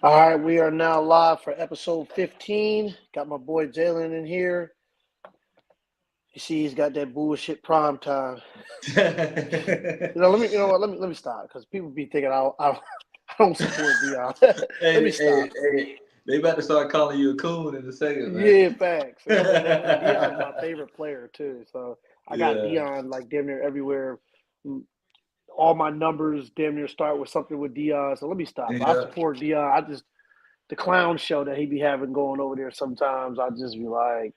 All right, we are now live for episode 15. Got my boy Jalen in here. You see, he's got that bullshit prime time. Let me stop because people be thinking I don't support Dion. Let me stop. They about to start calling you a coon in a second, man. Yeah, facts. And Dion's my favorite player too. So I got Yeah, Dion like damn near everywhere. All my numbers damn near start with something with Dion. So let me stop. I yeah, support Dion. I just the clown show that he be having going over there sometimes. I just be like,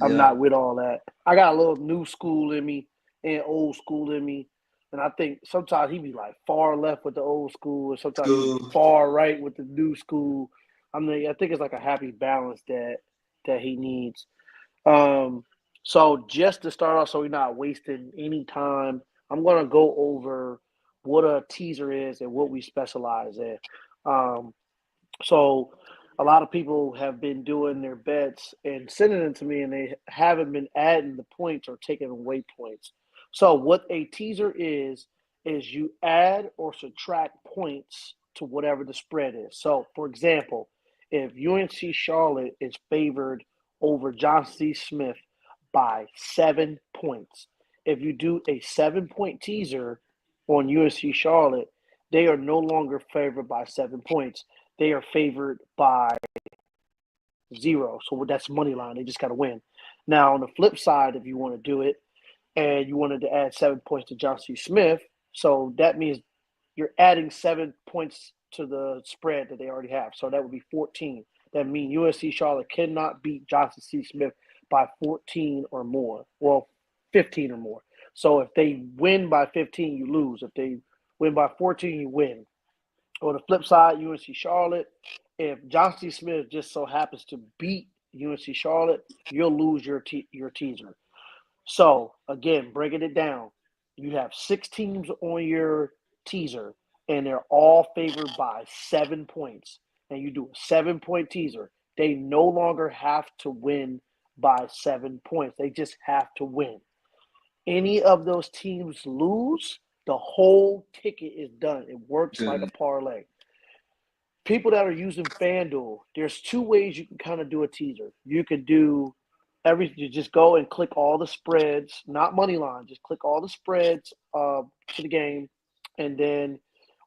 I'm yeah. not with all that. I got a little new school in me and old school in me. And I think sometimes he be like far left with the old school, and sometimes he be School. far right with the new school. I think it's like a happy balance that he needs. Um, so just to start off, so we're not wasting any time, I'm gonna go over what a teaser is and what we specialize in. Um, so a lot of people have been doing their bets and sending them to me, and they haven't been adding the points or taking away points. So what a teaser is you add or subtract points to whatever the spread is. So for example, if UNC Charlotte is favored over Johnson C. Smith by 7 points, if you do a 7 point teaser on UNC Charlotte, they are no longer favored by 7 points. They are favored by zero. So that's money line. They just got to win. Now, on the flip side, if you want to do it and you wanted to add 7 points to Johnson C. Smith, so that means you're adding 7 points to the spread that they already have. So that would be 14. That means USC Charlotte cannot beat Johnson C. Smith by 14 or more. Well, 15 or more. So if they win by 15, you lose. If they win by 14, you win. On the flip side, UNC Charlotte, if Johnson C. Smith just so happens to beat UNC Charlotte, you'll lose your teaser. So again, breaking it down, you have 6 teams on your teaser, and they're all favored by 7 points. And you do a 7 point teaser. They no longer have to win by 7 points. They just have to win. Any of those teams lose, the whole ticket is done. It works like a Good. parlay. People that are using FanDuel, there's two ways you can kind of do a teaser. You could do everything. You just go and click all the spreads, not money line. Just click all the spreads to the game, and then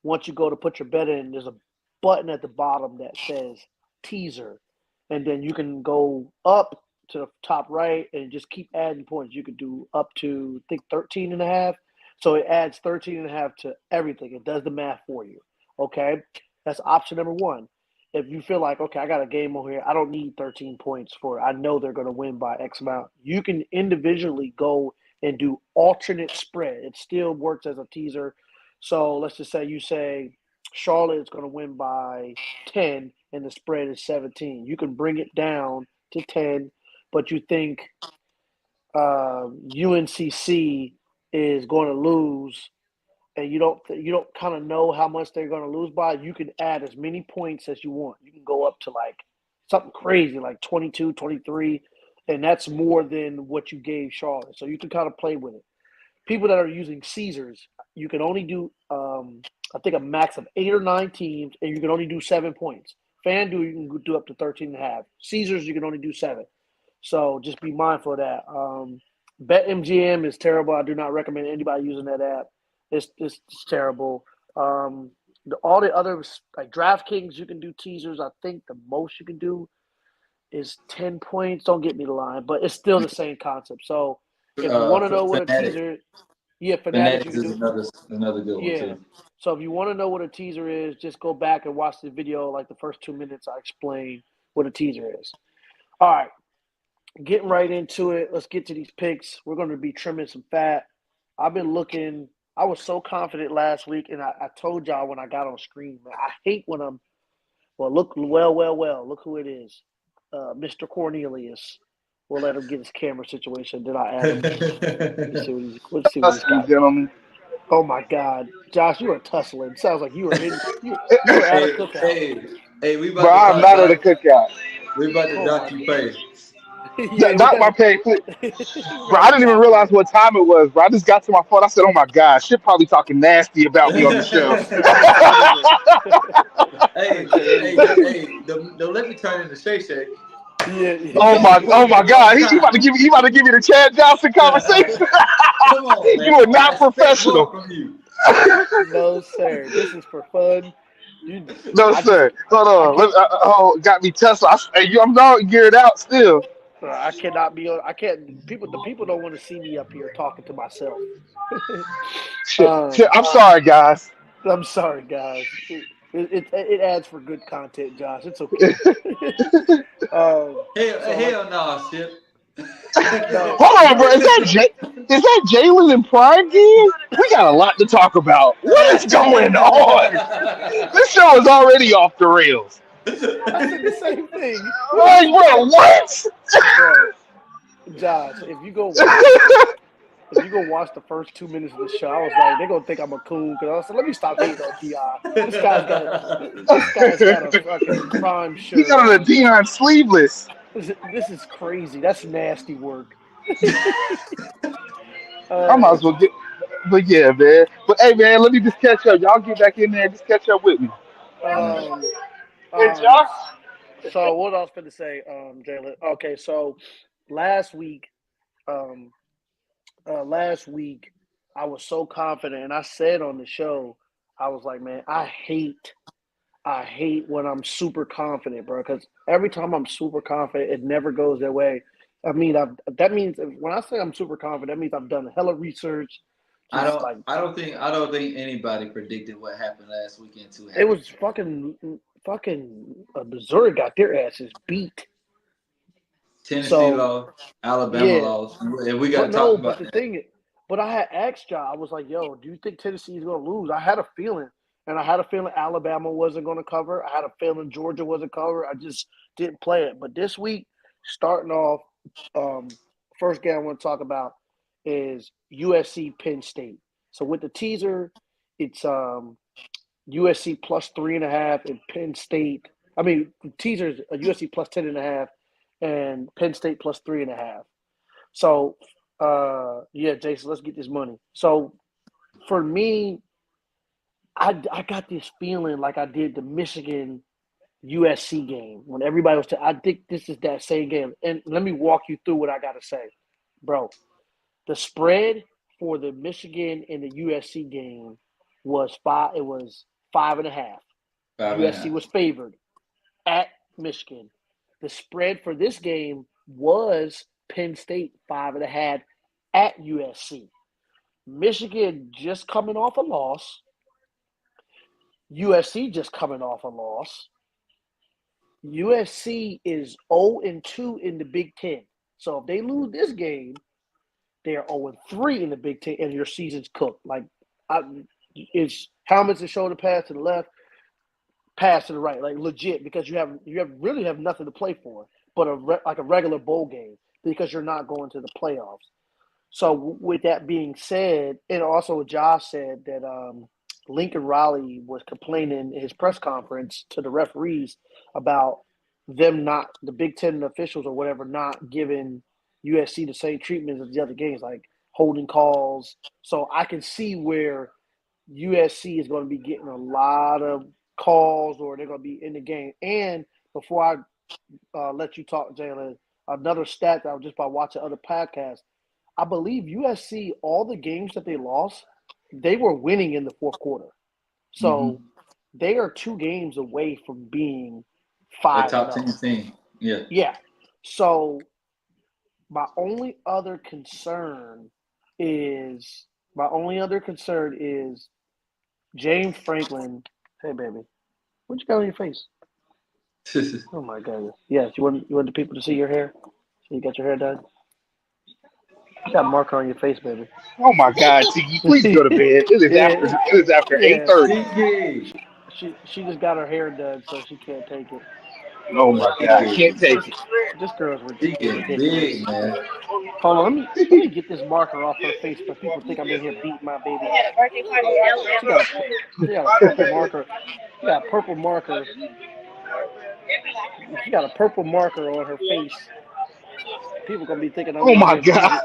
once you go to put your bet in, there's a button at the bottom that says teaser, and then you can go up to the top right and just keep adding points. You could do up to I think 13 and a half. So it adds 13 and a half to everything. It does the math for you. Okay. That's option number one. If you feel like, okay, I got a game over here, I don't need 13 points for it. I know they're going to win by X amount. You can individually go and do alternate spread. It still works as a teaser. So let's just say you say Charlotte is going to win by 10 and the spread is 17. You can bring it down to 10, but you think UNCC is going to lose and you don't kind of know how much they're going to lose by, you can add as many points as you want. You can go up to like something crazy like 22, 23, and that's more than what you gave Charlotte. So you can kind of play with it. People that are using Caesars, you can only do I think a max of 8 or 9 teams, and you can only do 7 points. FanDuel, you can do up to 13 and a half. Caesars, you can only do 7. So just be mindful of that. BetMGM is terrible. I do not recommend anybody using that app. It's terrible. All the others like DraftKings, you can do teasers. I think the most you can do is 10 points. Don't get me the line, but it's still the same concept. So if you want to know what a Fanatic. teaser, yeah, Fanatics, you Fanatics can is do. another good one Yeah. too. So if you want to know what a teaser is, just go back and watch the video. Like the first 2 minutes, I explain what a teaser is. All right, getting right into it. Let's get to these picks. We're going to be trimming some fat. I've been looking. I was so confident last week, and I told y'all when I got on screen, man, I hate when I'm. Well, look, well. Look who it is, Mr. Cornelius. We'll let him get his camera situation. Then I add him. Let's see what he's Listen, got. gentlemen. Oh my God, Josh, you are tussling. Sounds like you were in you were at a Hey, cookout. hey, we Bro, about to I'm talk not at a about cookout. we about to Oh my, dock you pay. yeah, we Not got my pay. we Bro, got I to didn't even dock you. realize what time it was, bro. I just got to my phone. I said, oh my God, shit probably talking nasty about me on the show. What is it? Hey, What don't let me turn into Shay Shay. Yeah. Oh my God! He about to give me the Chad Johnson conversation. Come on, man. You are not I expect professional. more from you. No, sir. This is for fun. No, sir. Hold on. Got me Tesla. I'm not geared out still. I cannot be on. I can't. The people don't want to see me up here talking to myself. Shit. I'm sorry, guys. I'm sorry, guys. It adds for good content, Josh. It's okay. Hell no, shit. No. Hold on, bro. Is that Jalen and Prime game? We got a lot to talk about. What is going on? This show is already off the rails. I said the same thing. Like, bro, what? Bro, Josh, if you go watch the first 2 minutes of the show, I was like, they're gonna think I'm a coon. Because I said, let me stop hating on Ti. This guy's got a fucking Prime shirt. He got on a Deion sleeveless. This is crazy. That's nasty work. I might as well get. But yeah, man. But hey, man, let me just catch up. Y'all get back in there and just catch up with me. Hey, Josh. So what I was going to say, Jalen? Okay, so last week, I was so confident, and I said on the show, I was like, man, I hate when I'm super confident, bro. Because every time I'm super confident, it never goes their way. I mean, that means when I say I'm super confident, that means I've done a hella research. I don't think anybody predicted what happened last weekend too. It was fucking Missouri got their asses beat. Tennessee lost, Alabama lost, and we got to talk about that. But I had asked y'all, I was like, yo, do you think Tennessee is going to lose? I had a feeling. And I had a feeling Alabama wasn't going to cover. I had a feeling Georgia wasn't cover. I just didn't play it. But this week, starting off, first game I want to talk about is USC Penn State. So with the teaser, it's USC plus 3.5 and Penn State. I mean, the teaser is USC plus 10.5 and Penn State plus 3.5. So, yeah, Jason, let's get this money. So for me, I got this feeling like I did the Michigan USC game when everybody was I think this is that same game. And let me walk you through what I got to say. Bro, the spread for the Michigan and the USC game was 5.5. USC was favored at Michigan. The spread for this game was Penn State 5.5 at USC. Michigan just coming off a loss. USC just coming off a loss. USC is 0-2 in the Big Ten. So if they lose this game, they are 0-3 in the Big Ten, and your season's cooked. Like, it's helmets and shoulder pads to the left, pass to the right, like legit, because you really have nothing to play for, but a regular bowl game because you're not going to the playoffs. So with that being said, and also Josh said that Lincoln Riley was complaining in his press conference to the referees about them not, the Big Ten officials or whatever, not giving USC the same treatment as the other games, like holding calls. So I can see where USC is going to be getting a lot of calls, or they're going to be in the game. And before I let you talk, Jalen, another stat that I was just by watching other podcasts, I believe USC, all the games that they lost, they were winning in the fourth quarter. So they are 2 games away from being 5. Top 10 team. Yeah. Yeah. So my only other concern is James Franklin. Hey, baby, what you got on your face? Oh my goodness. Yes, you want the people to see your hair? So you got your hair done? You got a marker on your face, baby. Oh my God, Tiki, please go to bed. It is after 8:30. She just got her hair done, so she can't take it. Oh my God, I can't take it. This girl's ridiculous. Big, man. Hold on, let me get this marker off her face, but people think I'm in here beating my baby. She got a purple marker. She got a purple marker. She got a purple marker on her face. People gonna be thinking I'm. Oh my God!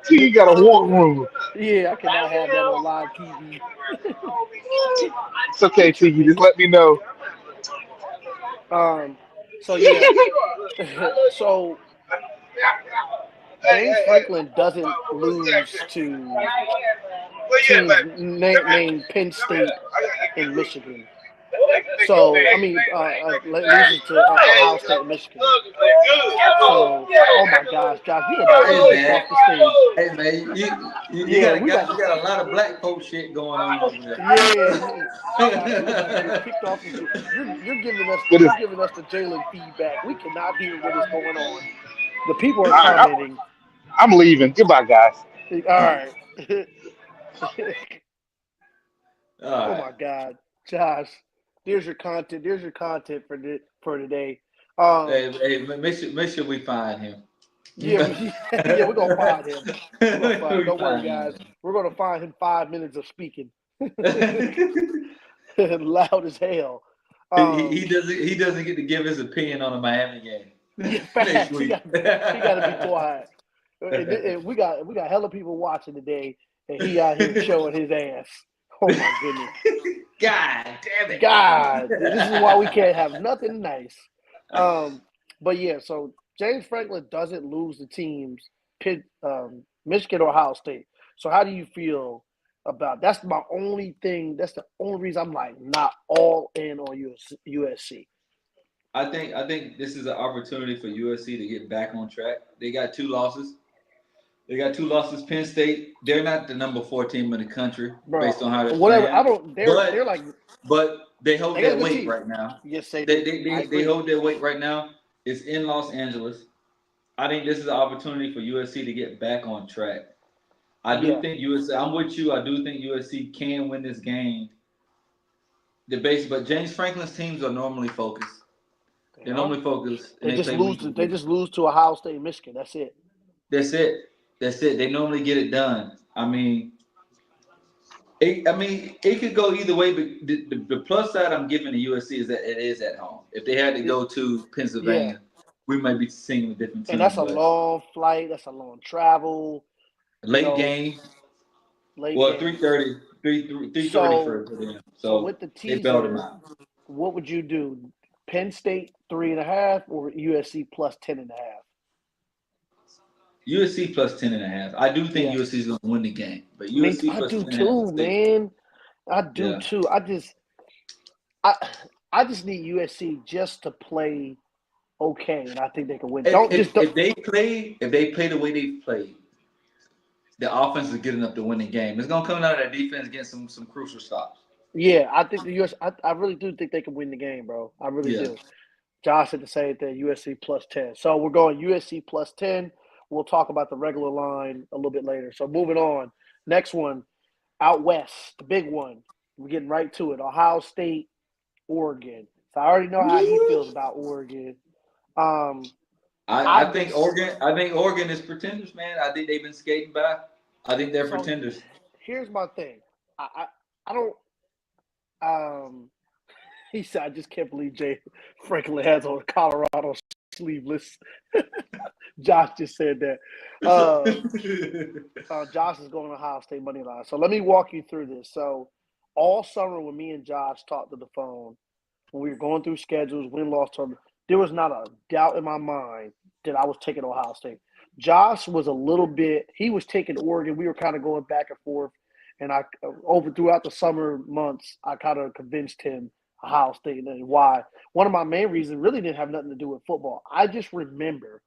T got a walk room. Yeah, I cannot have that on live TV. It's okay, T. You just let me know. Um. So yeah. So James Franklin doesn't lose to teams named Penn State and Michigan. So I mean, loses to Ohio State and Michigan. So, oh my gosh, Josh, you about to Hey get kicked man, off the stage. hey man, you Yeah, got a we about you got a lot of black folk shit going on over Josh, we about to get kicked off the stage. You're giving us It is. the Jalen feedback. We cannot hear what is going on. The people are All right, commenting. I'm leaving. Goodbye, guys. All right. All Oh right. my God, Josh, there's your content. There's your content for today. Hey, make sure we find him. Yeah, yeah, we're gonna find him. We're gonna Make find sure him. we Don't worry, find guys. him. We're gonna find him 5 minutes of speaking, loud as hell. He doesn't get to give his opinion on the Miami game Yeah, next facts. He week. got to be quiet. And we got hella people watching today, and he out here showing his ass. Oh my goodness. God damn it. God, this is why we can't have nothing nice. But yeah, so James Franklin doesn't lose the teams, Michigan or Ohio State. So how do you feel about that's my only thing? That's the only reason I'm like not all in on USC. I think this is an opportunity for USC to get back on track. They got 2 losses. Penn State, they're not the number 4 team in the country, Bro, based on how they're whatever. playing. I don't. They're like But they hold they got a that good weight team. right now. Yes, they They, do. they, I they, agree. they hold their weight right now. It's in Los Angeles. I think this is an opportunity for USC to get back on track. I do think USC. I'm with you. I do think USC can win this game. But James Franklin's teams are normally focused. They're normally focused, and They they just play lose. week to They week. just lose to Ohio State and Michigan. That's it. That's it. They normally get it done. I mean, it could go either way. But the plus side I'm giving to USC is that it is at home. If they had to go to Pennsylvania, we might be seeing a different team. And that's a but long flight. That's a long travel. late game. Well, 3:30, 3:30 for them. So So with the they bailed teaser, them out. what would you do? Penn State 3.5 or USC plus 10.5? USC plus 10.5. I do think Yeah. USC is going to win the game, but I mean, USC I plus do 10.5 too, is safe. man. I do Yeah. too. I just need USC just to play okay, and I think they can win. If they play the way they played, the offense is good enough to win the game. It's going to come out of that defense getting some crucial stops. Yeah, I think I really do think they can win the game, bro. I really do. Josh said the same thing. USC plus 10. So we're going USC plus 10. We'll talk about the regular line a little bit later. So moving on. Next one, out west, the big one. We're getting right to it. Ohio State, Oregon. So I already know how he feels about Oregon. I think Oregon is pretenders, man. I think they've been skating by. I think they're pretenders. Here's my thing. I don't. He said, "I just can't believe Jay Franklin has on Colorado sleeveless." Josh just said that. Josh is going to Ohio State money line. So let me walk you through this. So all summer when me and Josh talked to the phone, when we were going through schedules, win-loss tournament, there was not a doubt in my mind that I was taking Ohio State. Josh was a little bit – he was taking Oregon. We were kind of going back and forth. And throughout the summer months, I kind of convinced him Ohio State and why. One of my main reasons really didn't have nothing to do with football. I just remember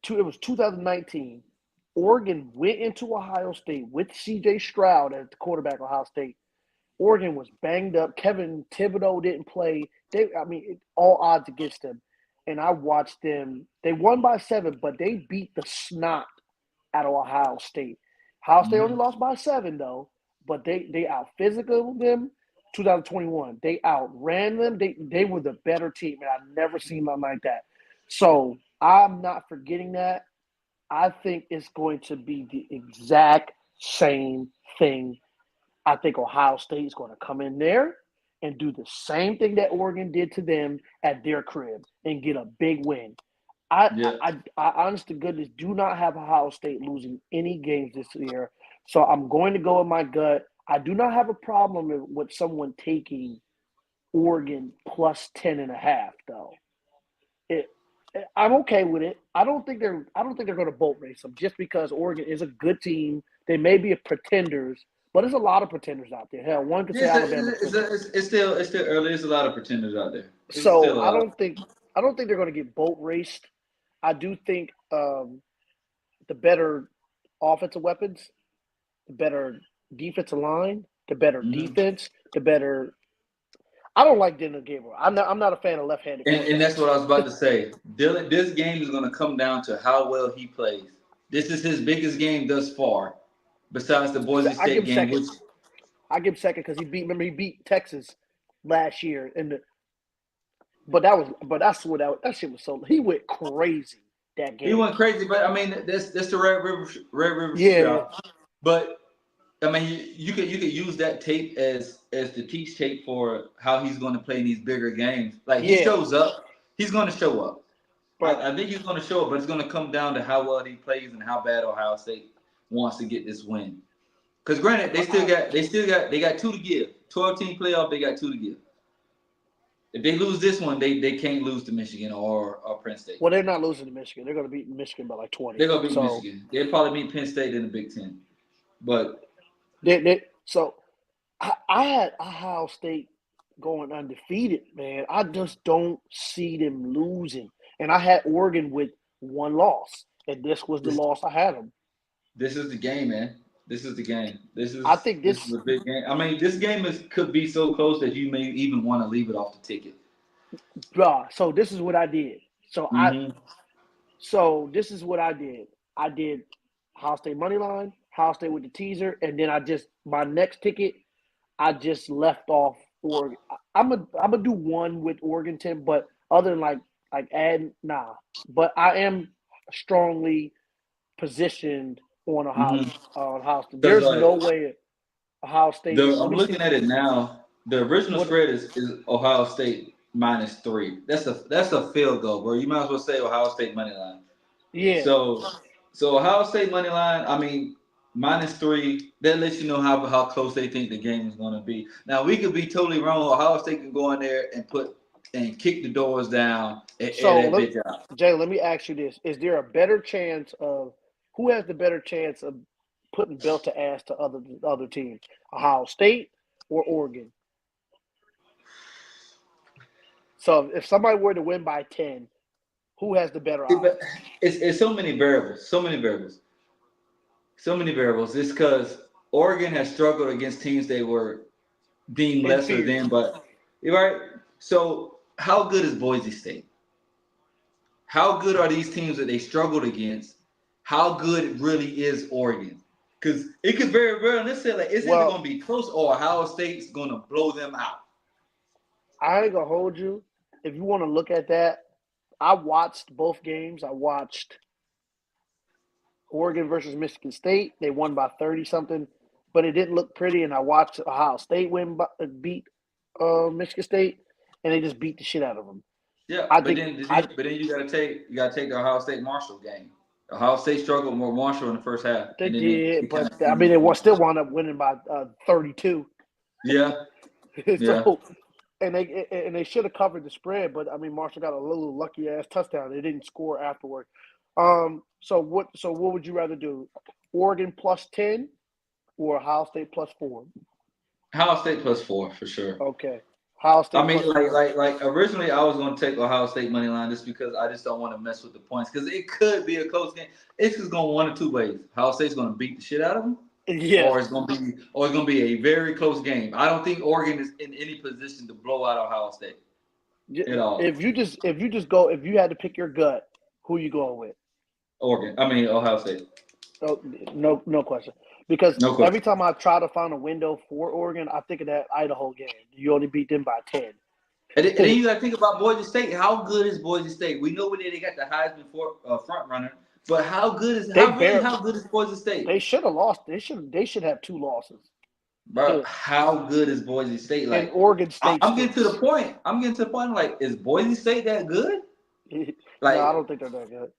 it was 2019. Oregon went into Ohio State with C.J. Stroud as the quarterback of Ohio State. Oregon was banged up. Kevin Thibodeau didn't play. All odds against them. And I watched them. They won by 7, but they beat the snot out of Ohio State. Ohio State only lost by 7, though, but they out-physicaled them 2021. They outran them. They were the better team, and I've never seen them like that. So I'm not forgetting that. I think it's going to be the exact same thing. I think Ohio State is going to come in there and do the same thing that Oregon did to them at their crib and get a big win. Yeah. I honest to goodness do not have Ohio State losing any games this year. So I'm going to go with my gut. I do not have a problem with someone taking Oregon plus 10.5 though. It, I'm okay with it. I don't think they're going to boat race them just because Oregon is a good team. They may be pretenders, but there's a lot of pretenders out there. Hell, one could say Alabama. It's still early. There's a lot of pretenders out there. It's So still a lot. I don't think they're going to get boat raced. I do think the better offensive weapons, the better defensive line, the better defense, the better. I don't like Daniel Gabriel. I'm not a fan of left-handed. And that's what I was about to say. Dylan, this game is going to come down to how well he plays. This is his biggest game thus far, besides the Boise State game. I give him second because he beat Texas last year, but that's what that shit was so. He went crazy that game. He went crazy, but I mean that's the Red River Yeah. But I mean you could use that tape as the teach tape for how he's going to play in these bigger games. Like he shows up, he's going to show up. But I think he's going to show up, but it's going to come down to how well he plays and how bad Ohio State wants to get this win. Because granted, they got 2 to give. 12-team playoff, they got 2 to give. If they lose this one, they can't lose to Michigan or Penn State. Well, they're not losing to Michigan. They're going to beat Michigan by like 20. They're going to beat Michigan. They'll probably beat Penn State in the Big Ten. But I had Ohio State going undefeated, man. I just don't see them losing. And I had Oregon with 1 loss, and this was the loss I had them. This is the game, man. This is the game. This is a big game. I mean, this game could be so close that you may even want to leave it off the ticket. So this is what I did. So this is what I did. I did Ohio State money line, Ohio State with the teaser, and then my next ticket, I just left off Oregon. I'm gonna do one with Oregon, Tim, but other than like nah. But I am strongly positioned on Ohio State. There's no way Ohio State. I'm looking at it now. The original spread is Ohio State -3. That's a field goal, bro. You might as well say Ohio State money line. Yeah. So Ohio State money line. I mean, -3. That lets you know how close they think the game is going to be. Now we could be totally wrong. Ohio State can go in there and kick the doors down. Jay, let me ask you this: is there a better chance of who has the better chance of putting belt to ass to other teams, Ohio State or Oregon? So if somebody were to win by 10, who has the better odds? It's so many variables. It's because Oregon has struggled against teams they were deemed lesser than, but right. So how good is Boise State? How good are these teams that they struggled against? How good really is Oregon? Because it could very well, let's say, like, it's either going to be close or Ohio State's going to blow them out. I ain't going to hold you. If you want to look at that, I watched both games. I watched Oregon versus Michigan State. They won by 30-something, but it didn't look pretty. And I watched Ohio State beat Michigan State, and they just beat the shit out of them. Yeah, but then you got to take the Ohio State Marshall game. Ohio State struggled more Marshall in the first half. They did, but I mean, they still wound up winning by 32. Yeah. So, and they should have covered the spread, but I mean, Marshall got a little lucky ass touchdown. They didn't score afterward. So what would you rather do? Oregon +10 or Ohio State +4? Ohio State +4 for sure. Okay. Ohio State. I mean, like originally I was going to take Ohio State money line just because I just don't want to mess with the points because it could be a close game. It's just going one of two ways. Ohio State's going to beat the shit out of them. Yeah. Or it's going to be a very close game. I don't think Oregon is in any position to blow out Ohio State at all. If you had to pick your gut, who you going with? Ohio State. Oh, no question. Because every time I try to find a window for Oregon, I think of that Idaho game. You only beat them by 10. And then you got to think about Boise State. How good is Boise State? We know they got the Heisman front runner, but how good is Boise State? They should have lost. They should have 2 losses. Bro, how good is Boise State? Like and Oregon State. I'm getting to the point. Like, is Boise State that good? No, Like, I don't think they're that good.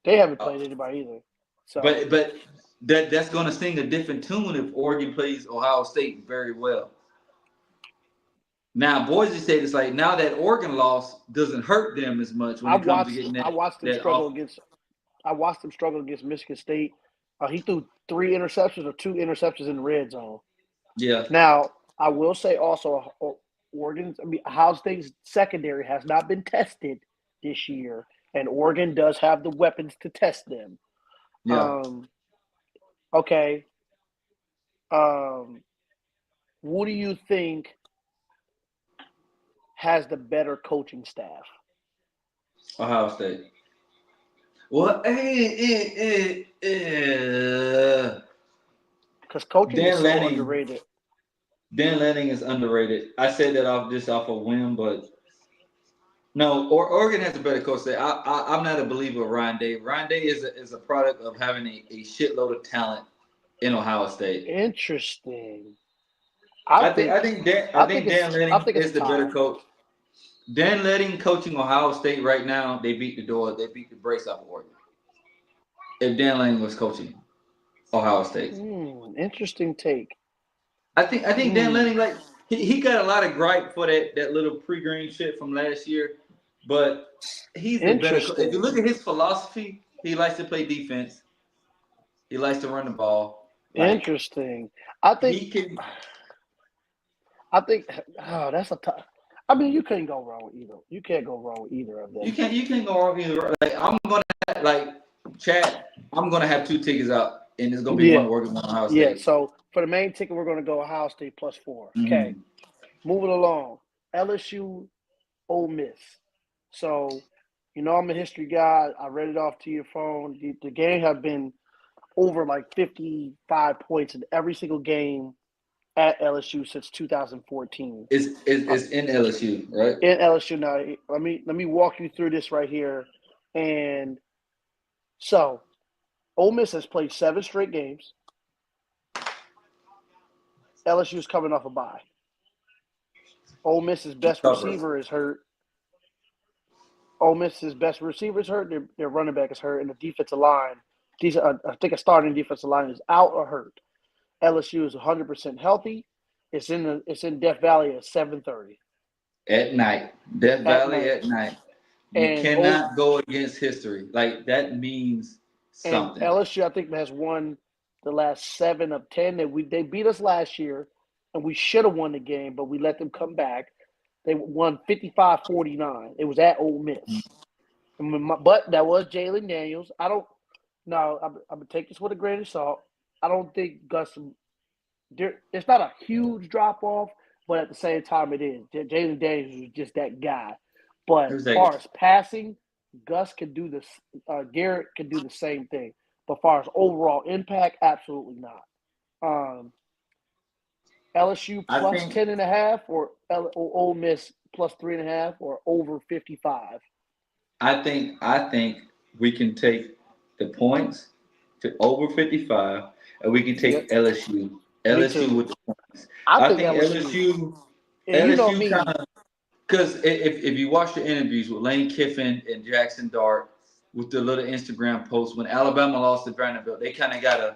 They haven't played anybody either. So, but that's going to sing a different tune if Oregon plays Ohio State very well. Now, Boise State is like, now that Oregon loss doesn't hurt them as much when it comes to getting I watched them that struggle off. against. I watched them struggle against Michigan State. He threw 3 interceptions or 2 interceptions in the red zone. Yeah. Now, I will say also, Ohio State's secondary has not been tested this year, and Oregon does have the weapons to test them. Yeah. Okay. What do you think has the better coaching staff? Ohio State. Well, Because coaching Dan is so Lanning. underrated. Dan Lanning is underrated. I said that off a whim, but no, Oregon has a better coach. I'm not a believer of Ryan Day. Ryan Day is a product of having a shitload of talent in Ohio State. Interesting. I think Dan Lanning is the better coach. Dan Lanning coaching Ohio State right now, they beat the brakes off of Oregon. If Dan Lanning was coaching Ohio State. Interesting take. I think Dan Lanning, like, he got a lot of gripe for that little pre-green shit from last year, but he's the better. If you look at his philosophy, he likes to play defense. He likes to run the ball. Like, interesting. I think that's a tough. I mean, you can't go wrong with either. You can't go wrong with either of them. You can't go wrong with either. Like, I'm gonna have 2 tickets out, and it's gonna be one Oregon, one Ohio State. Yeah. So for the main ticket, we're gonna go Ohio State +4. Mm-hmm. Okay. Moving along, LSU, Ole Miss. So, I'm a history guy. I read it off to your phone. The game has been over like 55 points in every single game at LSU since 2014. It's in LSU, right? In LSU. Now, let me walk you through this right here. And so, Ole Miss has played 7 straight games. LSU is coming off a bye. Ole Miss's best receiver is hurt. Ole Miss's best receiver is hurt. Their running back is hurt, and the defensive line, I think a starting defensive line is out or hurt. LSU is 100% healthy. It's in Death Valley at 7:30 at night. Death Valley at night. You cannot go against history. Like, that means something. And LSU, I think, has won the last 7 of 10. They beat us last year, and we should have won the game, but we let them come back. They won 55-49. It was at Ole Miss. But that was Jalen Daniels. I'm going to take this with a grain of salt. I don't think Gus – it's not a huge drop-off, but at the same time it is. Jalen Daniels is just that guy. But as far as passing, Gus can do this. Garrett can do the same thing. But as far as overall impact, absolutely not. LSU plus 10.5 or Ole Miss plus 3.5 or over 55. I think we can take the points to over 55, and we can take LSU. LSU with the points. I think LSU kind of, because if you watch the interviews with Lane Kiffin and Jackson Dart with the little Instagram posts when Alabama lost to Vanderbilt, they kind of got a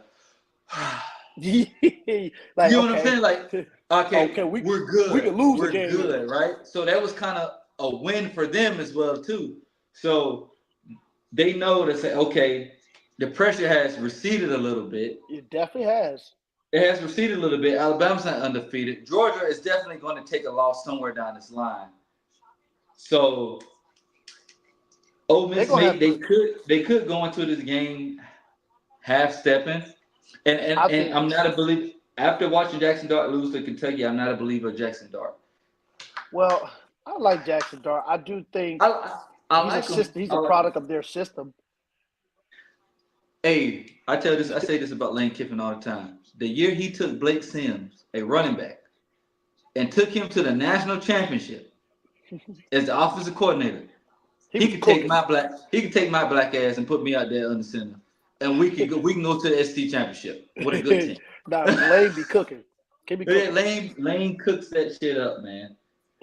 you know what I'm saying? Like, okay, we're good. We can lose we're the game. Good, right? So that was kind of a win for them as well too. So they know to say, okay, the pressure has receded a little bit. It definitely has. It has receded a little bit. Alabama's not undefeated. Georgia is definitely going to take a loss somewhere down this line. So Ole Miss, they could go into this game half stepping. And I'm not a believer. After watching Jackson Dart lose to Kentucky, I'm not a believer of Jackson Dart. Well, I like Jackson Dart. I do think he's a product of their system. Hey, I say this about Lane Kiffin all the time. The year he took Blake Sims, a running back, and took him to the national championship as the offensive coordinator, he could take my black ass and put me out there under center. And we can go to the SC championship with a good team. Lane be cooking. Lane cooks that shit up, man.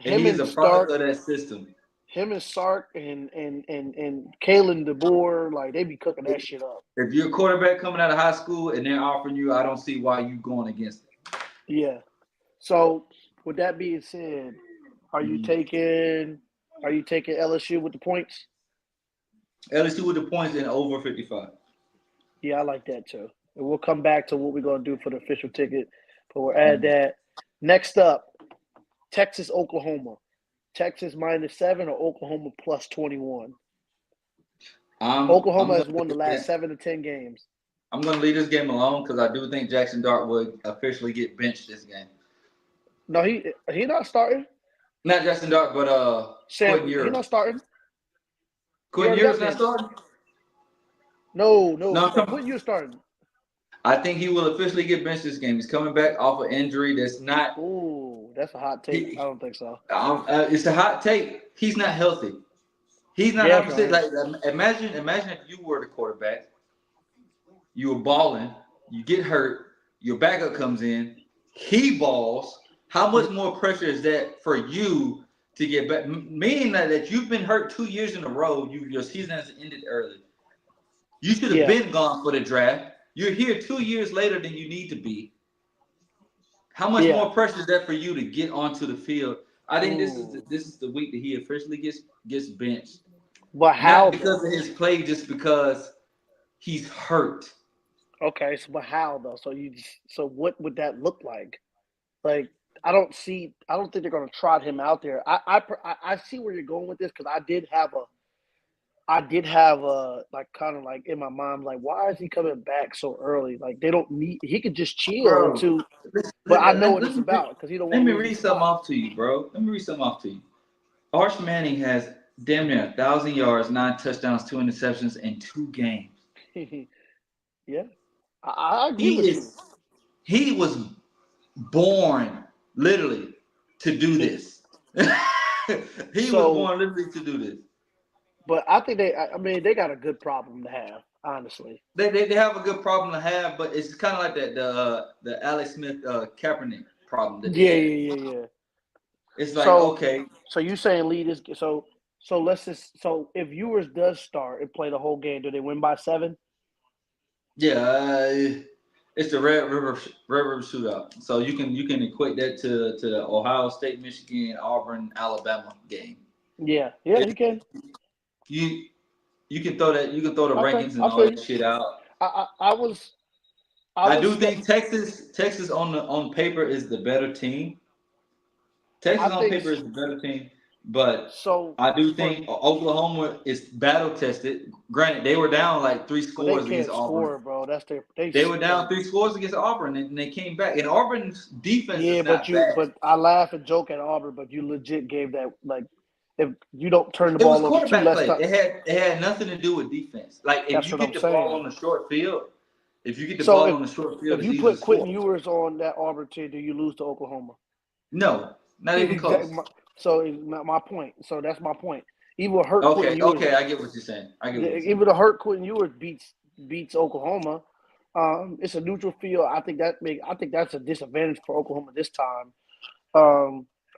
And he's a product of that system. him and Sark and Kalen DeBoer, like they be cooking that shit up. If you're a quarterback coming out of high school and they're offering you, I don't see why you going against it. Yeah. So with that being said, are you taking LSU with the points? LSU with the points and over 55. Yeah, I like that too. And we'll come back to what we're gonna do for the official ticket, but we'll add that. Next up, Texas, Oklahoma. Texas -7 or Oklahoma +21. Oklahoma has won the last 7 to 10 games. I'm going to leave this game alone because I do think Jackson Dart would officially get benched this game. No, he not starting. Not Jackson Dart, but Sam, he not starting. Quentin Ewers not starting? No. Quentin Ewers starting. I think he will officially get benched this game. He's coming back off an injury that's not. Ooh, that's a hot take. I don't think so. It's a hot take. He's not healthy. He's not opposite. Like imagine if you were the quarterback, you were balling, you get hurt, your backup comes in, he balls. How much more pressure is that for you to get back? Meaning that you've been hurt 2 years in a row, your season has ended early. You should have been gone for the draft. You're here 2 years later than you need to be. How much more pressure is that for you to get onto the field? I think this is the week that he officially gets benched. But how? Not because of his play, just because he's hurt. Okay, but how though? So what would that look like? Like I don't think they're gonna trot him out there. I see where you're going with this because I did have a like kind of like in my mind like why is he coming back so early? Like they don't need he could just chill too. But I know what it's about because he don't. Let me read something off to you, bro. Arch Manning has damn near 1,000 yards, 9 touchdowns, 2 interceptions in 2 games. Yeah, I agree with you. He was born literally to do this. He was born literally to do this. But I think they got a good problem to have, honestly. They have a good problem to have, but it's kind of like the Alex Smith Kaepernick problem. Yeah. It's like okay. So you saying lead is so if Ewers does start and play the whole game, do they win by 7? Yeah, it's the Red River Shootout. So you can equate that to the Ohio State, Michigan, Auburn, Alabama game. Yeah, you can. You can throw the rankings and all that shit out. I do think Texas on paper is the better team. Texas on paper is the better team, but I do think Oklahoma is battle tested. Granted, they were down like 3 scores against Auburn. Bro. They were down 3 scores against Auburn, and they came back. And Auburn's defense is not bad. But I laugh and joke at Auburn, but you legit gave that like. If you don't turn the ball over 2 less times, it had nothing to do with defense. Like if you get the ball on the short field, if you you put Quentin Ewers on that Auburn team, do you lose to Oklahoma? No, not even close. So it's not my point. So that's my point. Even hurt. Quentin Ewers, I get what you're saying. Even the hurt Quentin Ewers beats Oklahoma. It's a neutral field. I think that's a disadvantage for Oklahoma this time.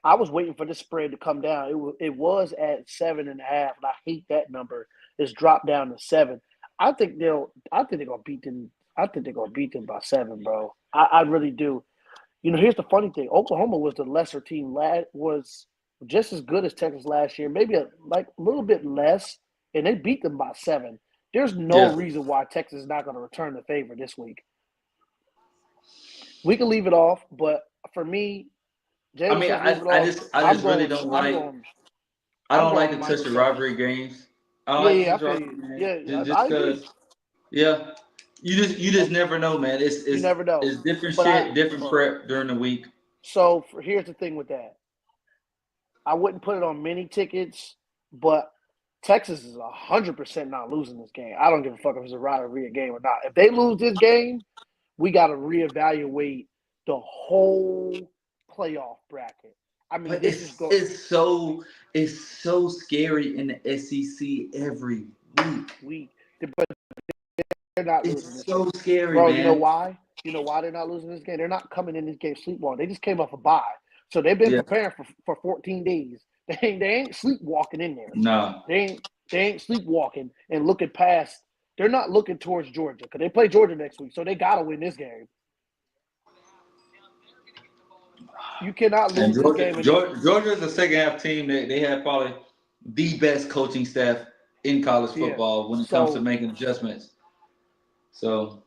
I was waiting for this spread to come down. It was at 7.5, and I hate that number. It's dropped down to 7. I think they're gonna beat them. I think they're gonna beat them by 7, bro. I really do. You know, here's the funny thing: Oklahoma was the lesser team. Was just as good as Texas last year, maybe a little bit less, and they beat them by 7. There's no reason why Texas is not going to return the favor this week. We can leave it off, but for me. James, I just really don't like. I don't like to touch the rivalry games. I don't like to touch rivalry games. You just never know, man. You never know. It's different different prep during the week. So here's the thing with that. I wouldn't put it on many tickets, but Texas is 100% not losing this game. I don't give a fuck if it's a rivalry game or not. If they lose this game, we got to reevaluate the whole playoff bracket. I mean, but it's so scary in the SEC every week. But they're not losing. It's so scary, bro. Man. You know why? You know why they're not losing this game? They're not coming in this game sleepwalking. They just came off a bye, so they've been preparing for 14 days. They ain't sleepwalking in there. No. They ain't sleepwalking and looking past. They're not looking towards Georgia because they play Georgia next week, so they gotta win this game. You cannot And lose this game. Georgia is a second half team that they have probably the best coaching staff in college football when it comes to making adjustments. So,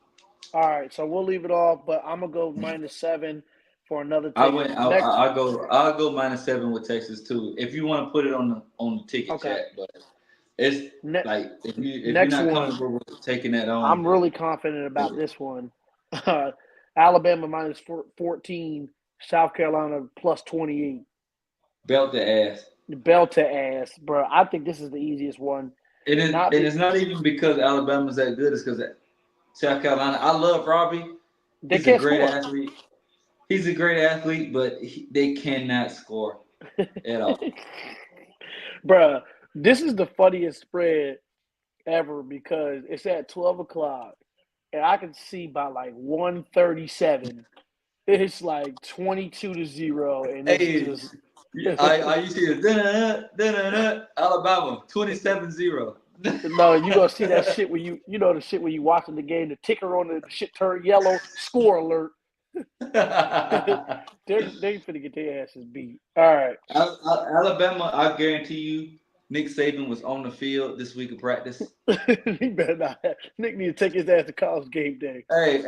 all right, so we'll leave it off, but I'm gonna go -7 for another ticket. I'll go -7 with Texas too. If you want to put it on the ticket chat, but it's like if you're not comfortable with taking that on. I'm really confident about this one. Alabama -14, South Carolina +28. Belt the ass. Belt to ass, bro. I think this is the easiest one. It's not even because Alabama's that good. It's because South Carolina. I love Robbie. He's a great athlete. He's a great athlete, but they cannot score at all. Bruh, this is the funniest spread ever because it's at 12 o'clock, and I can see by like 1:37, it's like 22-0, and it's just. I used to hear Alabama 27-0. No, you gonna see that shit when the shit when you watching the game, the ticker on the shit turn yellow, score alert. They finna get their asses beat. All right, Alabama. I guarantee you, Nick Saban was on the field this week of practice. He better not. Nick need to take his ass to college game day. Hey,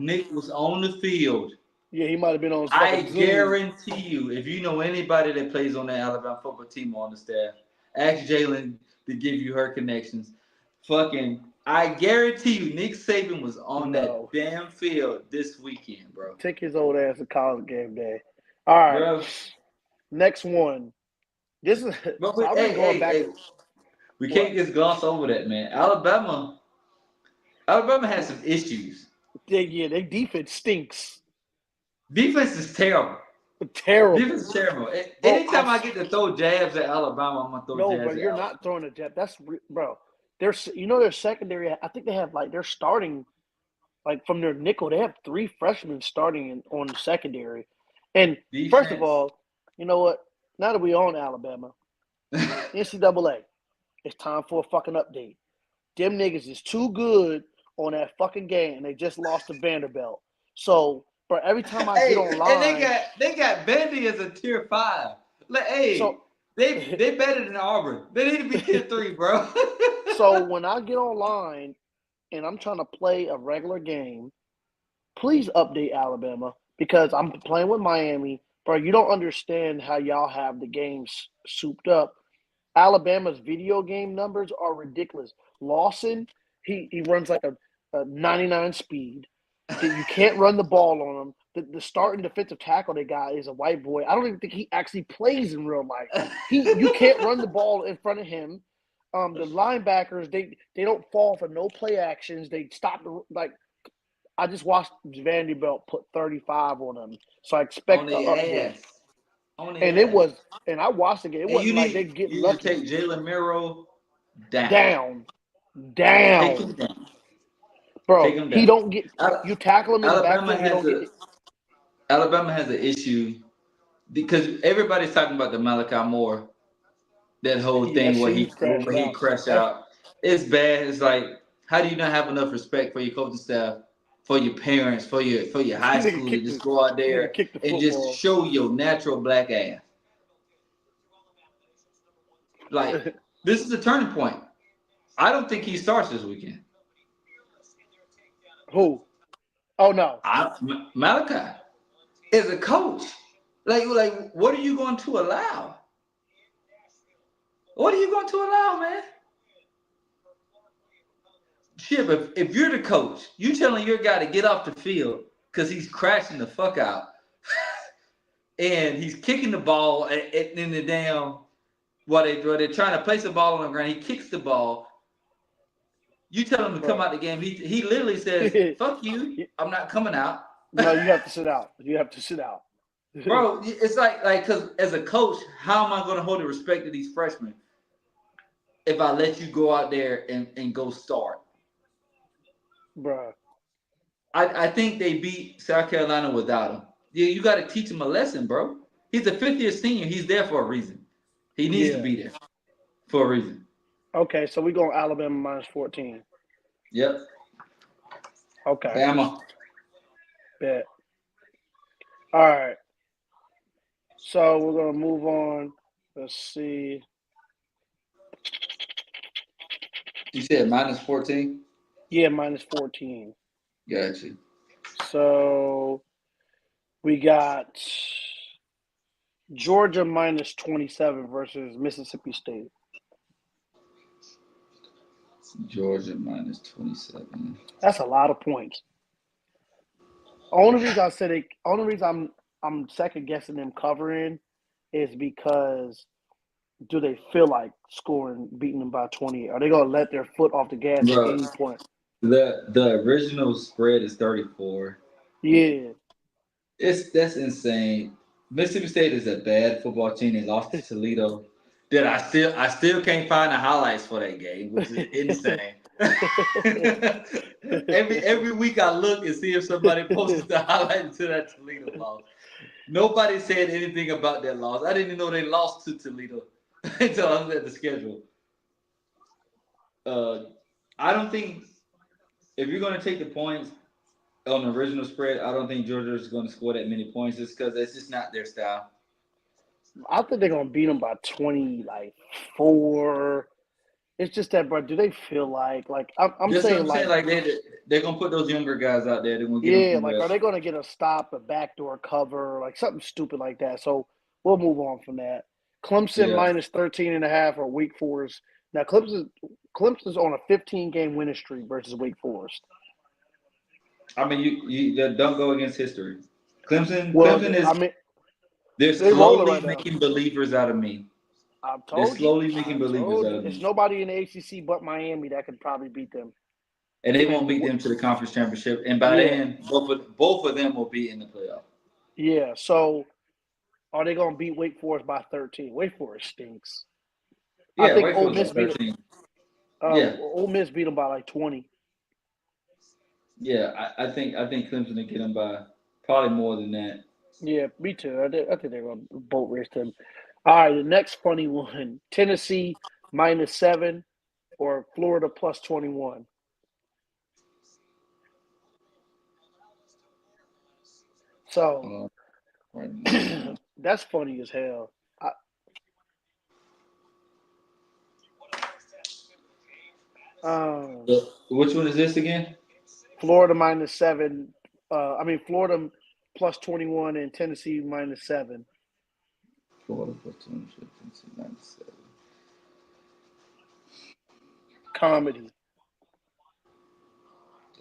Nick was on the field. Yeah, he might have been on. I guarantee you, if you know anybody that plays on the Alabama football team on the staff, ask Jalen to give you her connections. I guarantee you, Nick Saban was on that damn field this weekend, bro. Take his old ass to college game day. All right, bro. Next one. This is. We can't just gloss over that, man. Alabama has some issues. Their defense stinks. Defense is terrible. Terrible. Defense is terrible. Anytime I get to throw jabs at Alabama, I'm gonna throw jabs. No, but you're not throwing a jab. That's bro. Their secondary. I think they have they're starting from their nickel. They have 3 freshmen starting on the secondary. And defense. First of all, you know what? Now that we own Alabama, NCAA, it's time for a fucking update. Them niggas is too good on that fucking game, and they just lost to Vanderbilt. So. But every time I get online, and they got Vandy as a tier 5. They better than Auburn. They need to be tier 3, bro. So when I get online and I'm trying to play a regular game, please update Alabama because I'm playing with Miami, bro. You don't understand how y'all have the games souped up. Alabama's video game numbers are ridiculous. Lawson, he runs like a 99 speed. You can't run the ball on him. The starting defensive tackle they got is a white boy. I don't even think he actually plays in real life. You can't run the ball in front of him. The linebackers they don't fall for no play actions. They stop I just watched Vanderbilt put 35 on them, so I expect the update. And I watched the game. It wasn't like they get lucky. You take Jalen Miro down. Take him down. Bro, he don't get you tackle him in the backfield. He don't get. Alabama has an issue because everybody's talking about the Malachi Moore, that whole thing where he crashed out. It's bad. It's like, how do you not have enough respect for your coaching staff, for your parents, for your high school to just go out there and just show your natural black ass? Like, this is a turning point. I don't think he starts this weekend. Who? Oh no, Malachi is a coach. Like, what are you going to allow? What are you going to allow, man? Shit, but if you're the coach, you telling your guy to get off the field because he's crashing the fuck out, and he's kicking the ball in the damn while they're trying to place the ball on the ground. He kicks the ball. You tell him to come out the game. He literally says, "Fuck you! I'm not coming out." No, you have to sit out. You have to sit out, bro. It's like because as a coach, how am I going to hold the respect of these freshmen if I let you go out there and go start, bro? I think they beat South Carolina without him. Yeah, you got to teach him a lesson, bro. He's a 5th-year senior. He's there for a reason. He needs to be there for a reason. Okay, so we going Alabama minus 14. Yep. Okay. Bama. Bet. All right. So we're gonna move on. Let's see. You said minus 14? Yeah, minus 14. Gotcha. So we got Georgia minus 27 versus Mississippi State. Georgia minus 27. That's a lot of points. Only reason I said it. Only reason I'm second guessing them covering is because do they feel like beating them by 20? Are they gonna let their foot off the gas at any point? The original spread is 34. Yeah. That's insane. Mississippi State is a bad football team. They lost to Toledo. That I still can't find the highlights for that game, which is insane. every week I look and see if somebody posted the highlights to that Toledo loss. Nobody said anything about that loss. I didn't even know they lost to Toledo until I was at the schedule. I don't think if you're going to take the points on the original spread, I don't think Georgia is going to score that many points just because it's just not their style. I think they're gonna beat them by 24. It's just that, bro. Do they feel like I'm saying they're gonna put those younger guys out there. They're gonna get them are they gonna get a stop, a backdoor cover, like something stupid like that? So we'll move on from that. Clemson minus 13.5 or Wake Forest. Now Clemson's on a 15-game winning streak versus Wake Forest. I mean, you don't go against history. Clemson is. I mean, they're slowly making believers out of me. They're slowly making believers out of me. There's nobody in the ACC but Miami that could probably beat them. And they won't beat them to the conference championship. And by then, both of them will be in the playoff. Yeah. So, are they going to beat Wake Forest by 13? Wake Forest stinks. Yeah, I think Ole Miss beat them. Ole Miss beat them by like 20. Yeah, I think Clemson will get them by probably more than that. Yeah, me too. I think they're going to boat race them. All right, the next funny one: Tennessee minus 7 or Florida plus 21. So that's funny as hell. Which one is this again? Florida minus 7. Florida plus 21 and Tennessee minus 7. Florida plus 22, Tennessee minus 7. Comedy.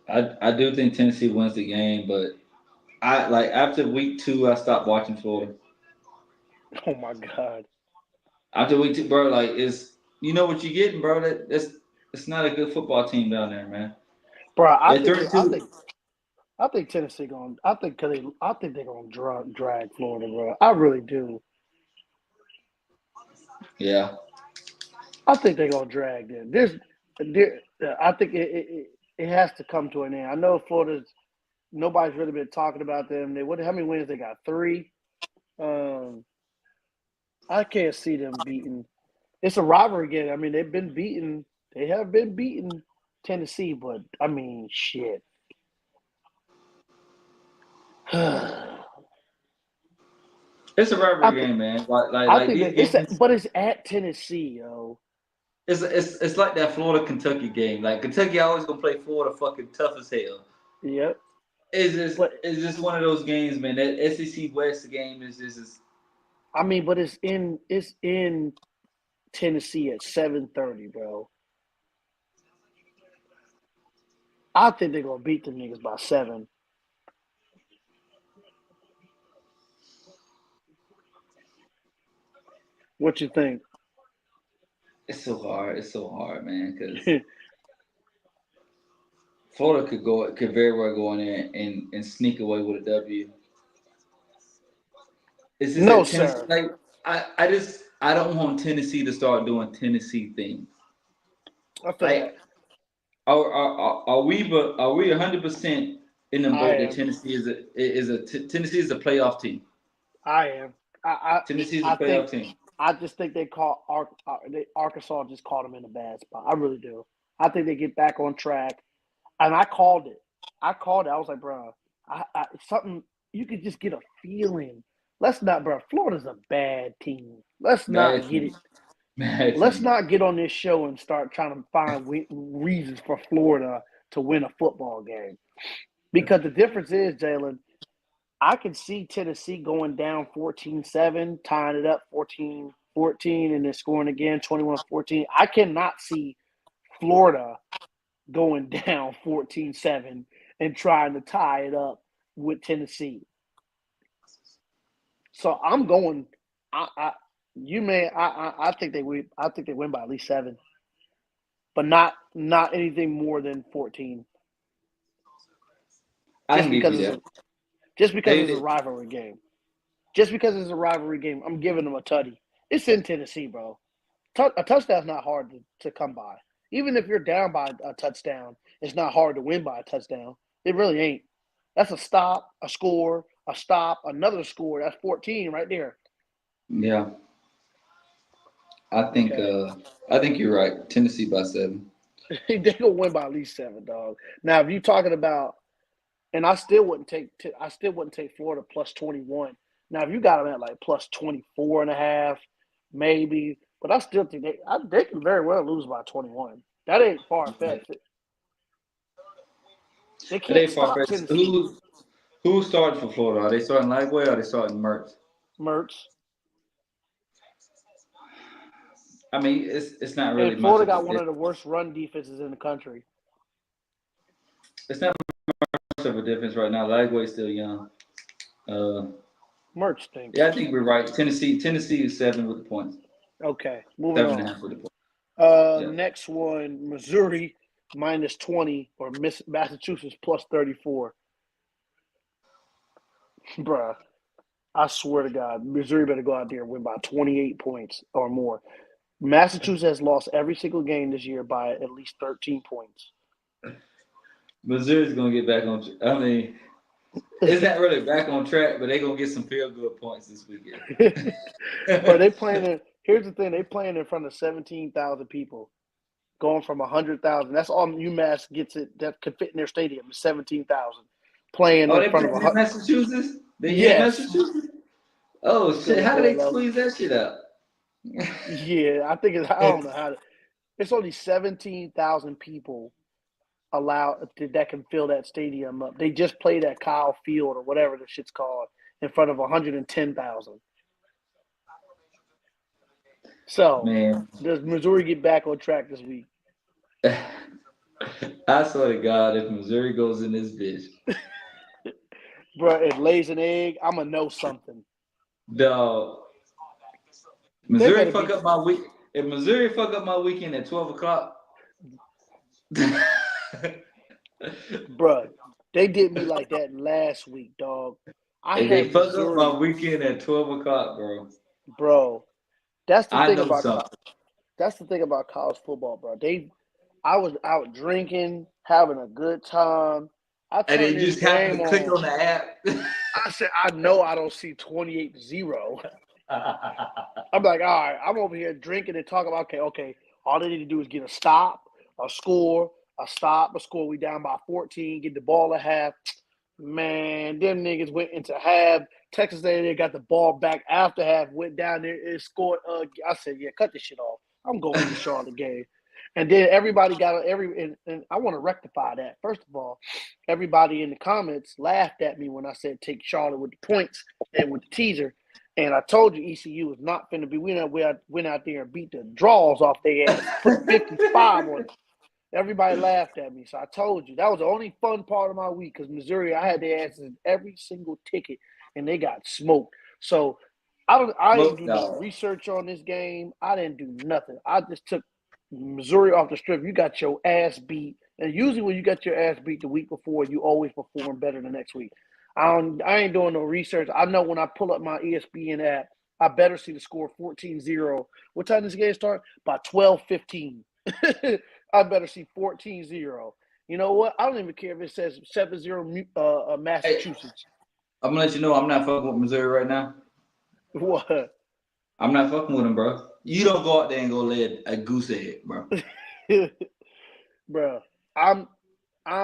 I do think Tennessee wins the game, but after week 2, I stopped watching Florida. Oh my God. After week 2, bro, it's you know what you're getting, bro. It's not a good football team down there, man. Bro, I think Tennessee going. I think they're going to drag Florida, bro. I really do. Yeah. I think they're going to drag them. I think it has to come to an end. I know nobody's really been talking about them. How many wins they got? 3. I can't see them beating. It's a rivalry game. I mean, they've been beaten. They have been beaten Tennessee, but I mean, shit. It's a rivalry game, man. But it's at Tennessee, yo. It's like that Florida-Kentucky game. Like Kentucky always gonna play Florida fucking tough as hell. Yep. It's just one of those games, man. That SEC West game is just. I mean, but it's in Tennessee at 7:30, bro. I think they're gonna beat them niggas by 7. What you think? It's so hard, man. Because Florida could very well go in there and sneak away with a W. No, sir. Like I don't want Tennessee to start doing Tennessee things. Okay. Are we 100% in the boat that Tennessee is a Tennessee is a playoff team? I am. Tennessee is a playoff team. I just think Arkansas just caught them in a bad spot. I really do. I think they get back on track. And I called it. I was like, bro, something you could just get a feeling. Let's not, bro. Florida's a bad team. Let's not get it. Let's not get on this show and start trying to find reasons for Florida to win a football game. Because the difference is, Jalen, I can see Tennessee going down 14-7, tying it up 14-14, and then scoring again 21-14. I cannot see Florida going down 14-7 and trying to tie it up with Tennessee. So I'm going. I think they win. I think they win by at least 7, but not anything more than 14. Just because it's a rivalry game. Just because it's a rivalry game, I'm giving them a tutty. It's in Tennessee, bro. A touchdown's not hard to come by. Even if you're down by a touchdown, it's not hard to win by a touchdown. It really ain't. That's a stop, a score, a stop, another score. That's 14 right there. Yeah. I think you're right. Tennessee by 7. They're gonna win by at least 7, dog. Now, if you're talking about, and I still wouldn't take Florida plus 21. Now, if you got them at like plus 24.5, maybe, but I still think they can very well lose by 21. That ain't far fetched. They can't stop Tennessee. Who's starting for Florida? Are they starting Lagway or are they starting Mertz? Mertz. I mean, it's not really. And Florida got one of the worst run defenses in the country. It's not much of a difference right now. Lagway's still young. Mertz stinks. Yeah, I think we're right. Tennessee is 7 with the points. Okay, moving on. 7.5 with the points. Next one, Missouri minus 20 or Massachusetts plus 34. Bruh, I swear to God, Missouri better go out there and win by 28 points or more. Massachusetts has lost every single game this year by at least 13 points. Missouri's going to get back on – I mean, it's not really back on track, but they're going to get some field-goal points this weekend. But they playing – here's the thing. They playing in front of 17,000 people, going from 100,000. That's all UMass gets it that could fit in their stadium, 17,000. Playing in front of Massachusetts? Yes. Massachusetts? Oh, shit. How do they squeeze that shit out? Yeah, I don't know how to. It's only 17,000 people allowed that can fill that stadium up. They just played at Kyle Field or whatever the shit's called in front of 110,000. So, man, does Missouri get back on track this week? I swear to God, if Missouri goes in this bitch. Bro, it lays an egg, I'm going to know something. Dog. Missouri fuck up my week. If Missouri fuck up my weekend at 12 o'clock. Bro, they did me like that last week, dog. They fuck up my weekend at 12 o'clock, bro. Bro, that's the thing about college football, bro. I was out drinking, having a good time. And they just happened to click on the app. I said, I know I don't see 28-0. I'm like, all right, I'm over here drinking and talking about, okay, all they need to do is get a stop, a score, a stop, a score. We down by 14, get the ball at half. Man, them niggas went into half. Texas A&M got the ball back after half, went down there and scored. I said, yeah, cut this shit off. I'm going to the Charlotte game. And then everybody got and I want to rectify that. First of all, everybody in the comments laughed at me when I said take Charlotte with the points and with the teaser. And I told you ECU was not finna be. We went out there and beat the draws off their ass, put 55 on it. Everybody laughed at me. So I told you that was the only fun part of my week because Missouri, I had their asses in every single ticket and they got smoked. So I didn't do no research on this game. I didn't do nothing. I just took Missouri off the strip. You got your ass beat. And usually when you got your ass beat the week before, you always perform better the next week. I ain't doing no research. I know when I pull up my ESPN app, I better see the score 14-0. What time does the game start? By 12:15. I better see 14-0. You know what? I don't even care if it says 7-0 Massachusetts. Hey, I'm going to let you know I'm not fucking with Missouri right now. What? I'm not fucking with him, bro. You don't go out there and go lay a goose egg, bro. Bro, I'm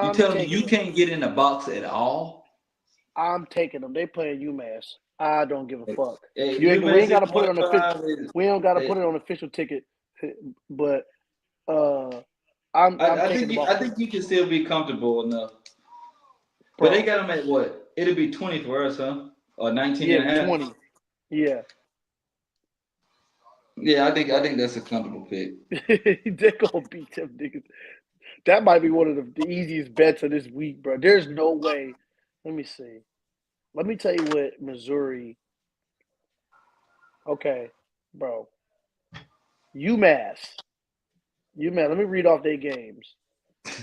You I'm tell me taking you them. can't get in the box at all? I'm taking them. They playing UMass. I don't give a fuck. Hey, We UMass ain't got to is put it on the fit. 25. We don't got to Hey, put it on the official ticket, but I'm I taking think the I Buffalo. think you can still be comfortable enough. But they Bro, got them at what? It'll be 20 for us, huh? Or 19 yeah, and a half. 20. Yeah, Yeah, I bro. think that's a comfortable pick. They're gonna beat them niggas. That might be one of the easiest bets of this week, bro. There's no way. Let me see. Let me tell you what Missouri. Okay, bro. UMass. UMass. Let me read off their games.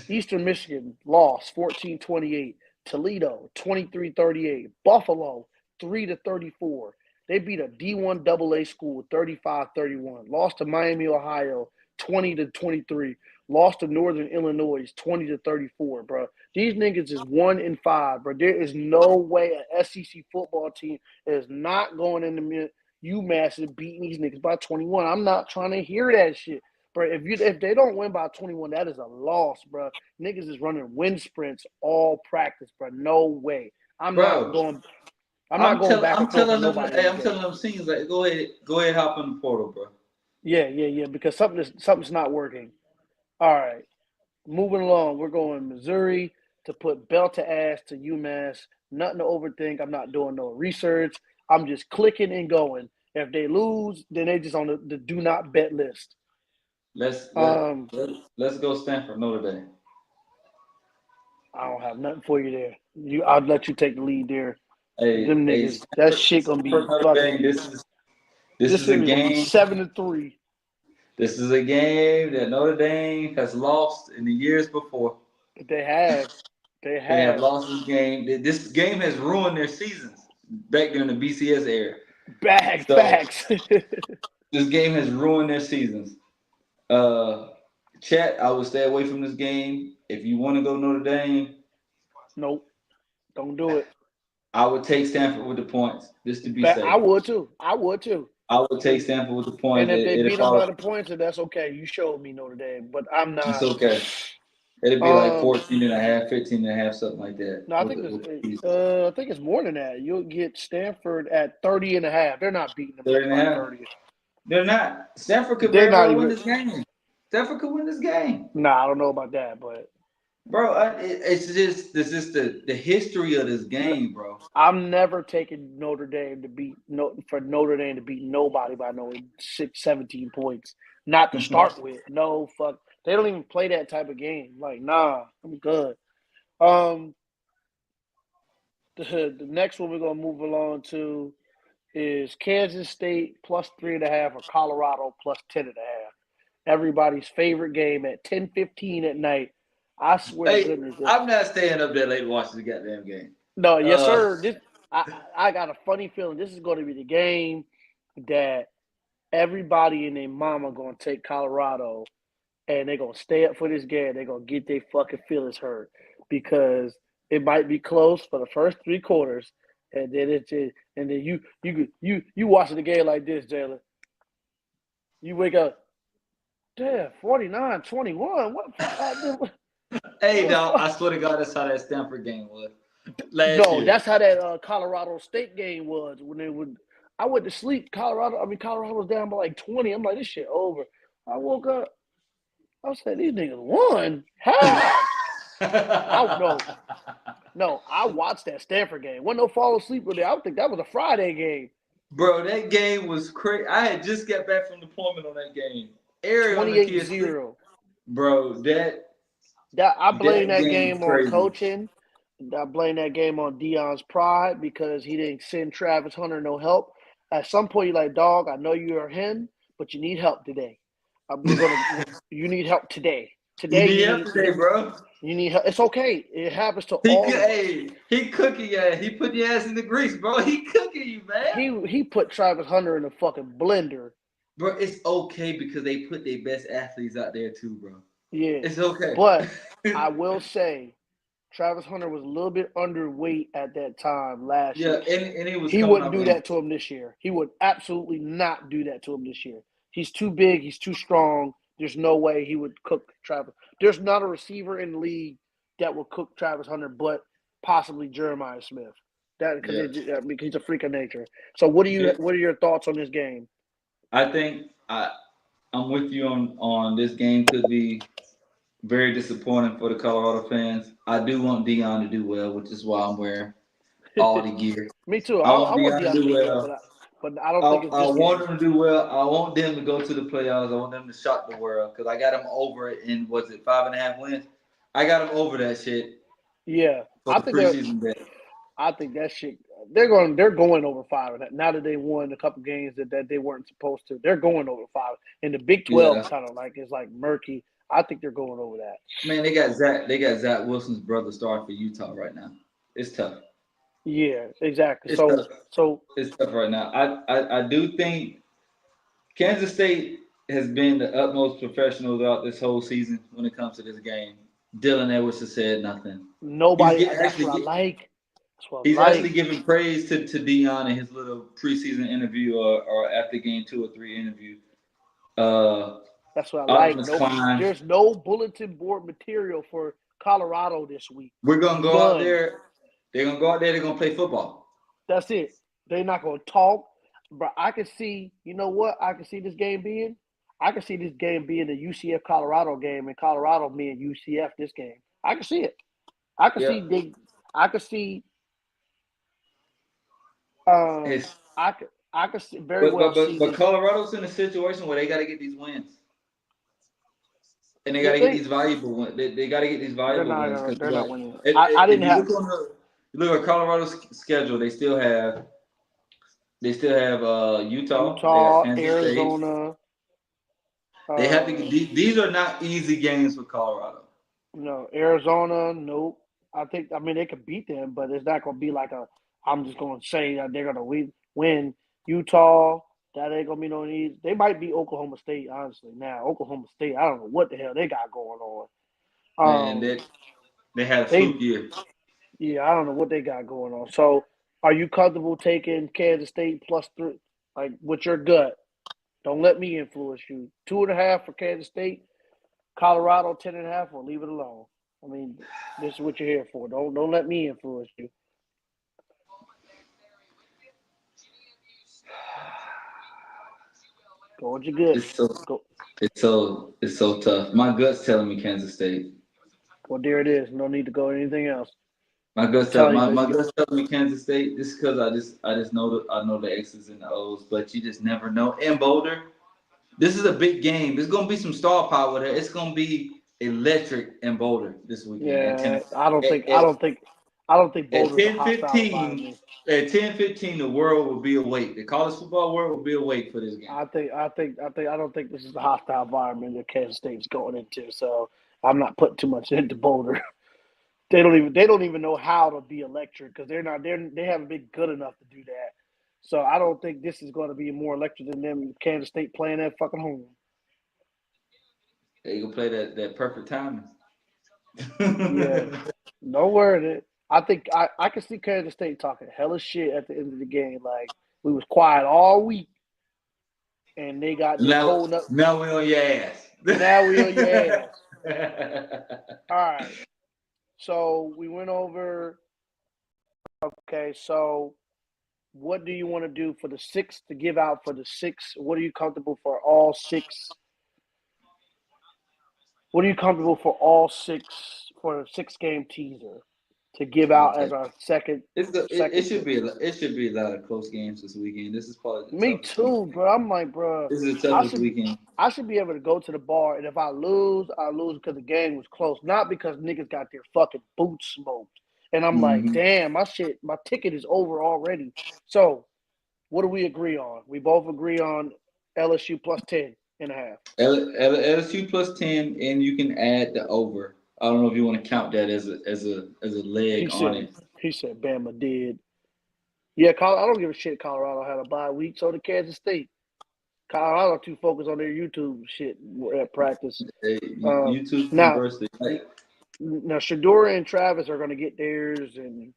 Eastern Michigan lost 14-28. Toledo 23-38. Buffalo 3-34. They beat a D1 AA school 35-31. Lost to Miami, Ohio 20-23. Lost to Northern Illinois 20-34, bro. These niggas is 1-5, bro. There is no way an SEC football team is not going in the UMass is beating these niggas by 21. I'm not trying to hear that shit. Bro, if they don't win by 21, that is a loss, bro. Niggas is running wind sprints all practice, bro. No way. I'm not Bro, going. I'm not going back I'm and forth with telling them, nobody in hey, this I'm game. telling them scenes like go ahead, hop in the portal, bro. Yeah. Because something's not working. All right, moving along. We're going Missouri to put belt to ass to UMass. Nothing to overthink. I'm not doing no research. I'm just clicking and going. If they lose, then they just on the do not bet list. Let's let Um, let's go Stanford Notre Dame. I don't have nothing for you there. I'll let you take the lead there. Them Hey, niggas, that shit gonna Stanford be Notre Dame. fucking. This This is a shit is gonna be game. 7-3. This is a game that Notre Dame has lost in the years before. They have, they They have have lost this game. This game has ruined their seasons back during the BCS era. bag So facts. this game has ruined their seasons. Chat, I would stay away from this game. If you want to go Notre Dame, Nope, don't do it. I would take Stanford with the points just to be I safe. would too. I would too. I would take And Stanford with the and points. if they It'll beat them by probably the points, then that's okay. You showed me Notre Dame, but I'm it's not. okay. It'll be like Um, 14 and a half, 15 and a half, something like that. no, I think it's more than that. You'll get Stanford at 30.5. They're not beating them 30 niggas and a by half. 30. They're not. Stanford could They're very not well win even. this game. Stanford could win this game. Nah, I don't know about that, but Bro, it's just the history of this game, bro. I'm never taking Notre Dame to beat for Notre Dame to beat nobody by no 17 points. Not to start with. No fuck. They don't even play that type of game. Like, nah, I'm good. Um, the next one we're gonna move along to is Kansas State plus 3.5 or Colorado plus 10.5. Everybody's favorite game at 10:15 at night. I swear to Hey, goodness, I'm not staying up that late watching the goddamn game. no, yes, Uh, sir. I got a funny feeling this is going to be the game that everybody and their mama going to take Colorado and they're going to stay up for this game. They're going to get their fucking feelings hurt because it might be close for the first 3 quarters, and then you watching the game like this, Jalen. You wake up, damn, 49-21. What hey, the dog, fuck? I swear to God, that's how that Stanford game was last No, year. that's how that Colorado State game was when they would. I went to sleep. Colorado was down by like 20. I'm like, this shit over. I woke up. I said, these niggas won. How? I no, no. I watched that Stanford game. Wasn't no fall asleep with it. I think that was a Friday game. Bro, that game was crazy. I had just got back from deployment on that game. Ariel on the kids sleep. 28-0. Bro, That I blame that that game was game on crazy. coaching. I blame that game on Deion's pride because he didn't send Travis Hunter no help. At some point, you're like, dog, I know you're him, but you need help today. You need help today. You Today, need help today, bro. you need help. It's okay. It happens to He all of us. hey, he cooking you. He put your ass in the grease, bro. He cooking you, man. He put Travis Hunter in a fucking blender. Bro, it's okay because they put their best athletes out there too, bro. Yeah. It's okay. But I will say, Travis Hunter was a little bit underweight at that time last year. And he was He coming wouldn't up do in that to him this year. He would absolutely not do that to him this year. He's too big. He's too strong. There's no way he would cook Travis. There's not a receiver in the league that will cook Travis Hunter, but possibly Jeremiah Smith. That because he's a freak of nature. So what are your thoughts on this game? I think I'm with you on this game could be very disappointing for the Colorado fans. I do want Deion to do well, which is why I'm wearing all the gear. Me too. I I want want Deion Deion to do well. but I don't think it's I this want game. them to do well. I want them to go to the playoffs. I want them to shock the world because I got them over it in 5.5 wins. I got them over that shit. Yeah, I think that shit. They're going over 5. Now that they won a couple games that they weren't supposed to, they're going over 5. And the Big 12 kind of like is like murky. I think they're going over that. Man, they got Zach Wilson's brother starting for Utah right now. It's tough. Yeah, exactly. It's It's tough right now. I do think Kansas State has been the utmost professional throughout this whole season when it comes to this game. Dylan Edwards has said nothing. Nobody. That's what I like. He's actually giving praise to Deion in his little preseason interview or after game 2 or 3 interview. That's what I like. There's no bulletin board material for Colorado this week. We're gonna go out there. They're gonna go out there. They're gonna play football. That's it. They're not gonna talk. But I can see. You know what? I can see this game being. I can see this game being the UCF Colorado game and Colorado being UCF this game. I can see it. I can see. I can see. I could see very well. But Colorado's in a situation where they got to get these wins, and they got to get these valuable ones. They got to get these valuable wins. They're not winning. I didn't have. Look at Colorado's schedule. They still have Utah, Arizona. They have to. These are not easy games for Colorado. No, Arizona. Nope. I mean, they could beat them, but it's not going to be like a. I'm just going to say that they're going to win. Utah, that ain't going to be no easy. They might be Oklahoma State, honestly. Now, Oklahoma State, I don't know what the hell they got going on. Man, they had a fluke year. Yeah, I don't know what they got going on. So, are you comfortable taking Kansas State +3, like with your gut? Don't let me influence you. 2.5 for Kansas State, Colorado 10.5, or leave it alone. I mean, this is what you're here for. Don't let me influence you. Go with your good. It's so tough. My gut's telling me Kansas State. Well, there it is. No need to go anything else. My gut's telling me Kansas State. This is because I just know the X's and the O's, but you just never know. And Boulder, this is a big game. There's gonna be some star power there. It's gonna be electric in Boulder this weekend. Yeah, I don't think Boulder's a hostile environment. At 10:15, the world will be awake. The college football world will be awake for this game. I don't think this is the hostile environment that Kansas State's going into. So I'm not putting too much into Boulder. They don't even know how to be electric because they haven't been good enough to do that. So I don't think this is going to be more electric than them Kansas State playing at fucking home. They gonna play that perfect timing. Yeah, no word. I think I can see Kansas State talking hella shit at the end of the game. Like, we was quiet all week, and they got now we on your ass. Now we on your ass. All right. So we went over. Okay, so what do you want to do for the 6 to give out for the 6? What are you comfortable for all 6? What are you comfortable for all 6 for a 6-game teaser to give out as our second? It should be a lot of close games this weekend. This is probably me too, bro. I'm like, bro. This is the toughest weekend. I should be able to go to the bar, and if I lose, I lose because the game was close, not because niggas got their fucking boots smoked. And I'm like, damn, my ticket is over already. So, what do we agree on? We both agree on LSU +10.5. LSU +10, and you can add the over. I don't know if you want to count that as a leg on it. He said Bama did. Yeah, I don't give a shit. Colorado had a bye week, so did Kansas State. Colorado too focused on their YouTube shit at practice. YouTube University. Now Shador and Travis are going to get theirs, and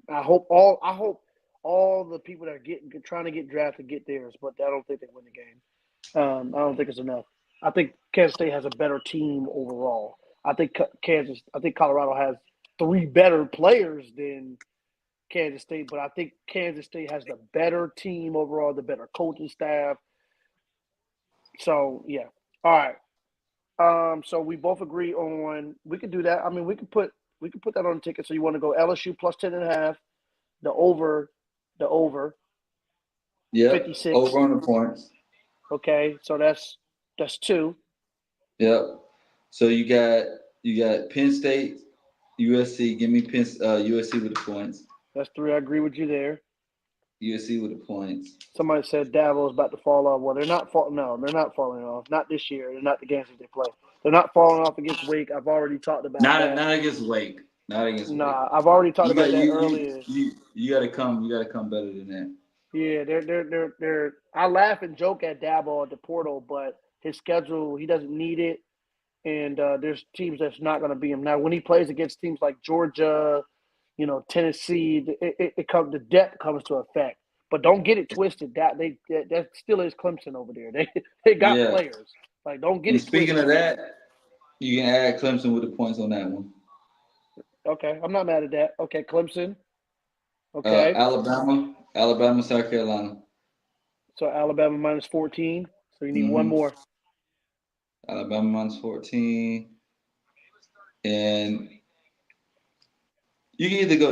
I hope all the people that are trying to get drafted get theirs, but I don't think they win the game. I don't think it's enough. I think Kansas State has a better team overall. I think Colorado has 3 better players than Kansas State, but I think Kansas State has the better team overall, the better coaching staff. So yeah, all right. So we both agree on we could do that. I mean, we could put that on the ticket. So you want to go LSU plus 10.5, the over, Yeah, 56. over on the points. Okay, so that's 2. Yep. So you got Penn State, USC. Give me USC with the points. That's 3. I agree with you there. USC with the points. Somebody said Dabo is about to fall off. Well, they're not falling. No, they're not falling off. Not this year. They're not the games that they play. They're not falling off against Wake. I've already talked about that. Not against Wake. Not against Wake. I've already talked about that earlier. You gotta come better than that. Yeah, they're. I laugh and joke at Dabo at the portal, but his schedule, he doesn't need it, and there's teams that's not going to beat him. Now, when he plays against teams like Georgia, Tennessee, the depth comes to effect. But don't get it twisted. That still is Clemson over there. They got players. Like, don't get it twisted. Speaking of that, you can add Clemson with the points on that one. Okay, I'm not mad at that. Okay, Clemson. Okay. Alabama, South Carolina. So Alabama minus 14. So you need one more. Alabama minus 14. And you can either go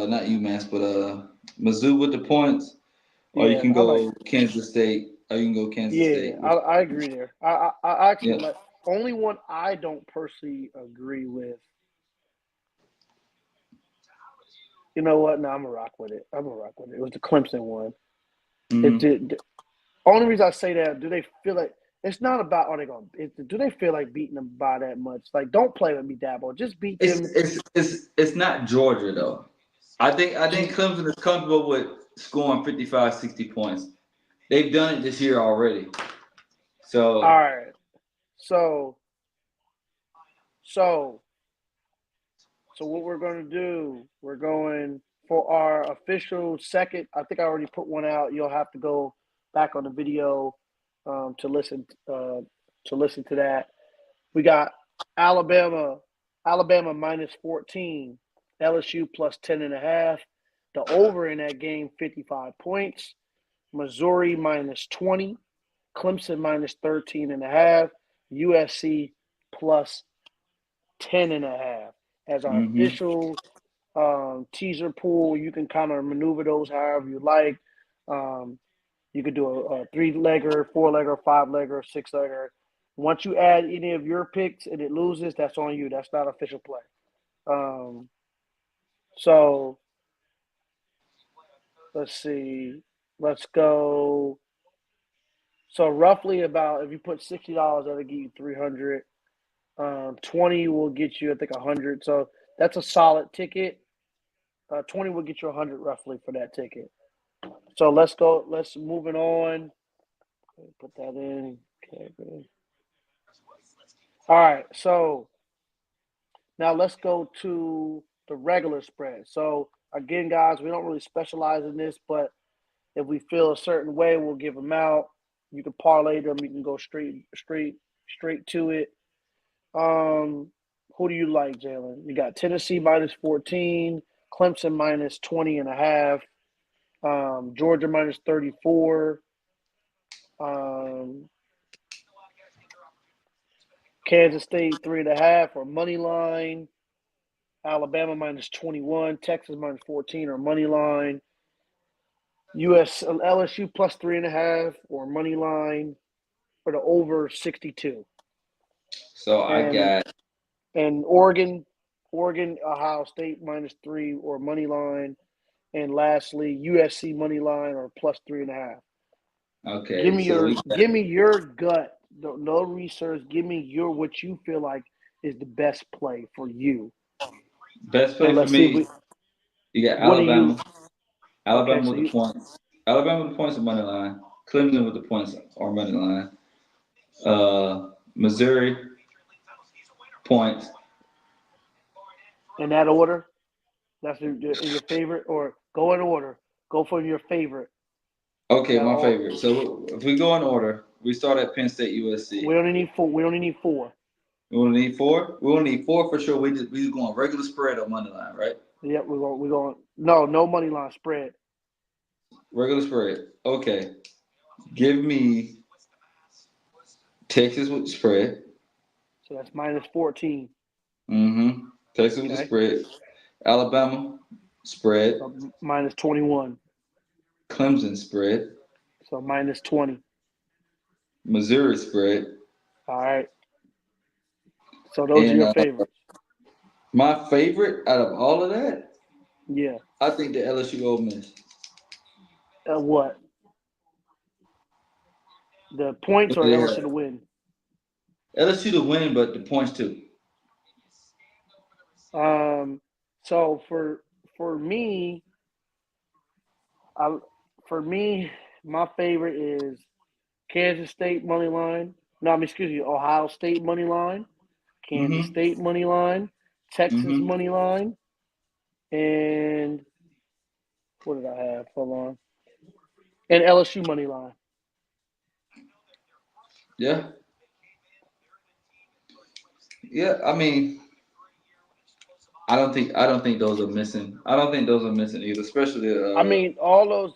not UMass, but Mizzou with the points, or you can go Kansas State. Or you can go Kansas State. Yeah, I agree there. I actually like only one I don't personally agree with. You know what? No, I'm gonna rock with it. It was the Clemson one. The only reason I say that, do they feel like it's not about do they feel like beating them by that much? Like, don't play with me, Dabo. Just beat them. It's not Georgia though. I think Clemson is comfortable with scoring 55, 60 points. They've done it this year already. So all right. So what we're going to do, we're going for our official second. I think I already put one out. You'll have to go back on the video to listen to that. We got Alabama minus 14, LSU plus 10.5. The over in that game, 55 points. Missouri minus 20, Clemson minus 13.5, USC plus 10.5 as our official teaser pool. You can kind of maneuver those however you like. You could do a 3-legger, 4-legger, 5-legger, 6-legger. Once you add any of your picks and it loses, that's on you. That's not official play. So let's see. Let's go. So roughly about, if you put $60, that'll get you 300. 20 will get you, I think, 100. So that's a solid ticket. 20 will get you 100 roughly for that ticket. So let's go. Let's moving on. Put that in. Okay, good. All right. So now let's go to the regular spread. So again, guys, we don't really specialize in this, but if we feel a certain way, we'll give them out. You can parlay them. You can go straight to it. Who do you like, Jalen? You got Tennessee minus 14, Clemson minus 20.5, Georgia minus 34, Kansas State 3.5 or money line, Alabama minus 21, Texas minus 14 or money line, LSU plus 3.5 or money line for the over 62. So I got Oregon, Ohio State minus 3 or money line, and lastly USC money line or plus 3.5. Okay. Give me your gut. No research. Give me what you feel like is the best play for you. Best play for me. You got Alabama. Alabama with the points. Alabama with the points or money line. Clemson with the points or money line. Missouri points. In that order? That's your favorite? Or go in order. Go for your favorite. Okay, my favorite. So if we go in order, we start at Penn State, USC. We only need 4. We only need 4. We only need 4. We only need 4 for sure. We just going regular spread or money line, right? Yep, we're going. No money line spread. Regular spread. Okay. Give me Texas with the spread. So that's minus 14. Mm-hmm. Texas with the spread. Alabama spread. So minus 21. Clemson spread. So minus 20. Missouri spread. All right. So those are your favorites. My favorite out of all of that? Yeah. I think the LSU Ole Miss. What? The points or LSU to win? LSU to win, but the points too. So for me, my favorite is Kansas State money line. No, Ohio State money line, Kansas State money line, Texas money line, and what did I have? Hold on. And LSU money line. Yeah. Yeah, I mean, I don't think those are missing. I don't think those are missing either, especially. I mean, all those,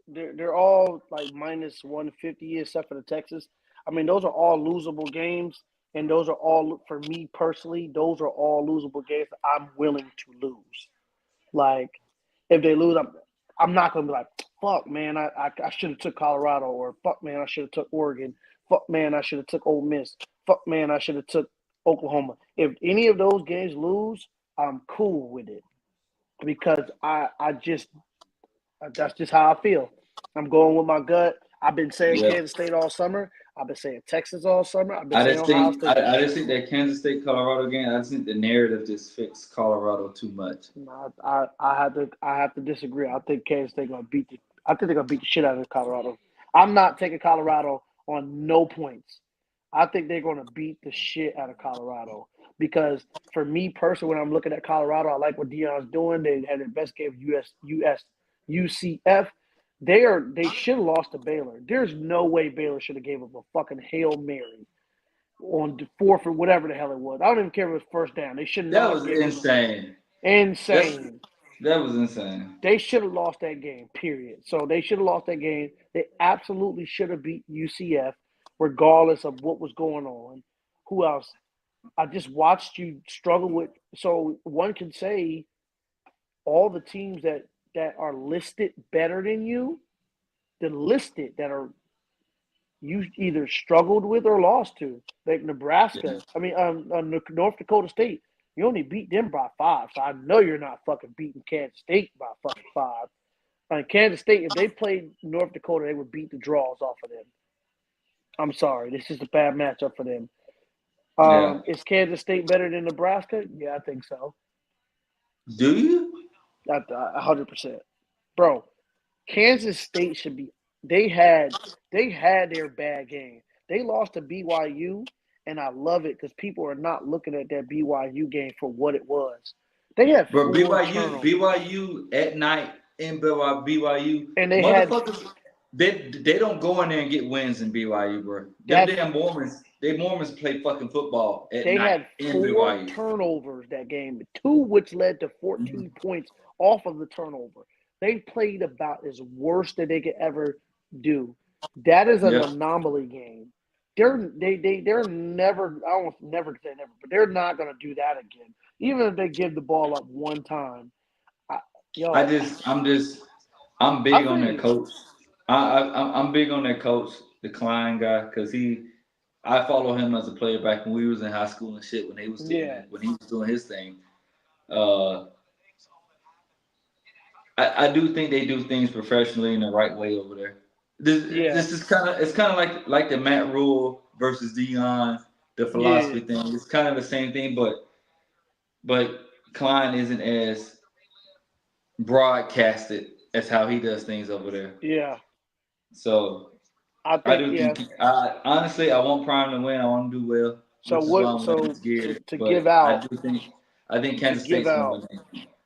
they're all like minus 150 except for the Texas. I mean, those are all losable games, and those are all, for me personally, those are all losable games I'm willing to lose. Like, if they lose, I'm not gonna be like, fuck, man, I should have took Colorado, or fuck, man, I should have took Oregon. Fuck, man, I should have took Ole Miss. Fuck, man, I should have took Oklahoma. If any of those games lose, I'm cool with it because that's just how I feel. I'm going with my gut. I've been saying Kansas State all summer. I've been saying Texas all summer. I've been saying Ohio State. I just think that Kansas State Colorado game. I just think the narrative just fits Colorado too much. I have to disagree. I think Kansas State gonna beat the shit out of Colorado. I'm not taking Colorado on no points. I think they're gonna beat the shit out of Colorado because for me personally, when I'm looking at Colorado, I like what Deion's doing. They had their best game of UCF. They should have lost to Baylor. There's no way Baylor should have gave up a fucking Hail Mary on the 4th or whatever the hell it was. I don't even care if it was first down. They should not. That was insane. Insane. That was insane. They should have lost that game, period. So they should have lost that game. They absolutely should have beat UCF, regardless of what was going on. Who else? I just watched you struggle with. So one can say all the teams that are listed better than you, the listed that are you either struggled with or lost to, like Nebraska. Yeah. North Dakota State. You only beat them by 5, so I know you're not fucking beating Kansas State by fucking 5. Kansas State, if they played North Dakota, they would beat the draws off of them. I'm sorry, this is a bad matchup for them. Is Kansas State better than Nebraska? Yeah, I think so. Do you? 100%, bro. Kansas State should be. They had their bad game. They lost to BYU, and I love it because people are not looking at that BYU game for what it was. They had BYU at night in BYU, and they had. They don't go in there and get wins in BYU, bro. Them Mormons play fucking football at night in BYU. They had 4 turnovers that game, 2 which led to 14 points off of the turnover. They played about as worst that they could ever do. That is an anomaly game. They're never. I don't never say never, but they're not going to do that again. Even if they give the ball up one time. I'm big on that coach. I'm big on that coach, the Klein guy, because I follow him as a player back when we was in high school and shit when he was doing his thing. I do think they do things professionally in the right way over there. This is kind of like the Matt Rule versus Deion, the philosophy thing. It's kind of the same thing, but Klein isn't as broadcasted as how he does things over there. Yeah. So I think honestly, I want Prime to win. I want him to do well. So which is why what? I'm winning So this gear. to give But out I think to Kansas give State's gonna out win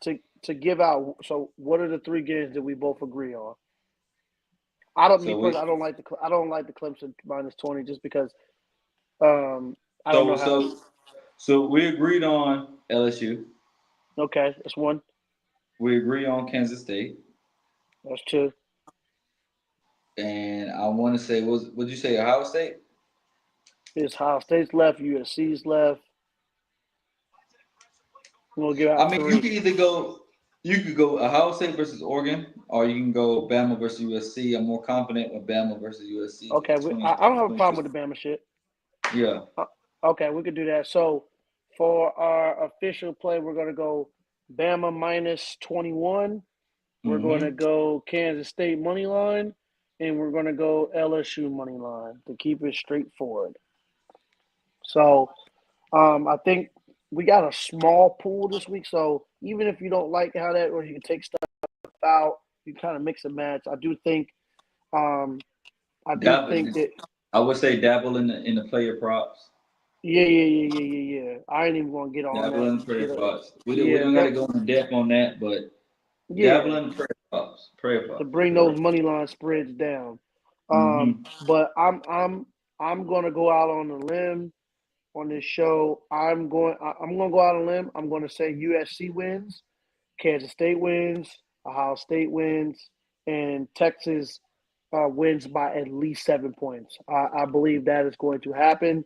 it. to give out. So what are the three games that we both agree on? I don't me So personally. we I don't like the Clemson -20 just because I don't so know how. so so we agreed on LSU. Okay, that's one. We agree on Kansas State. That's two. And I want to say, would you say Ohio State? It's Ohio State's left. USC's left. We'll give I out mean, you three. could either go, you could go Ohio State versus Oregon, or you can go Bama versus USC. I'm more confident with Bama versus USC. Okay, I don't have a problem with the Bama shit. Yeah. Okay, we could do that. So for our official play, we're going to go Bama -21. We're going to Mm-hmm. go Kansas State money line, and we're going to go LSU money line to keep it straightforward. So I think we got a small pool this week. So even if you don't like how that, or you can take stuff out, you kind of mix and match. I do think Dabble, that I would say dabble in the player props. yeah. I ain't even gonna get on Dabble that. in the player props. We Yeah, don't got to go in depth on that, but dabble yeah, in the player props. Player to props. bring those money line spreads down. Mm-hmm. But I'm gonna go out on a limb on this show. I'm gonna go out on a limb. I'm gonna say USC wins, Kansas State wins, Ohio State wins, and Texas wins by at least 7 points. I believe that is going to happen.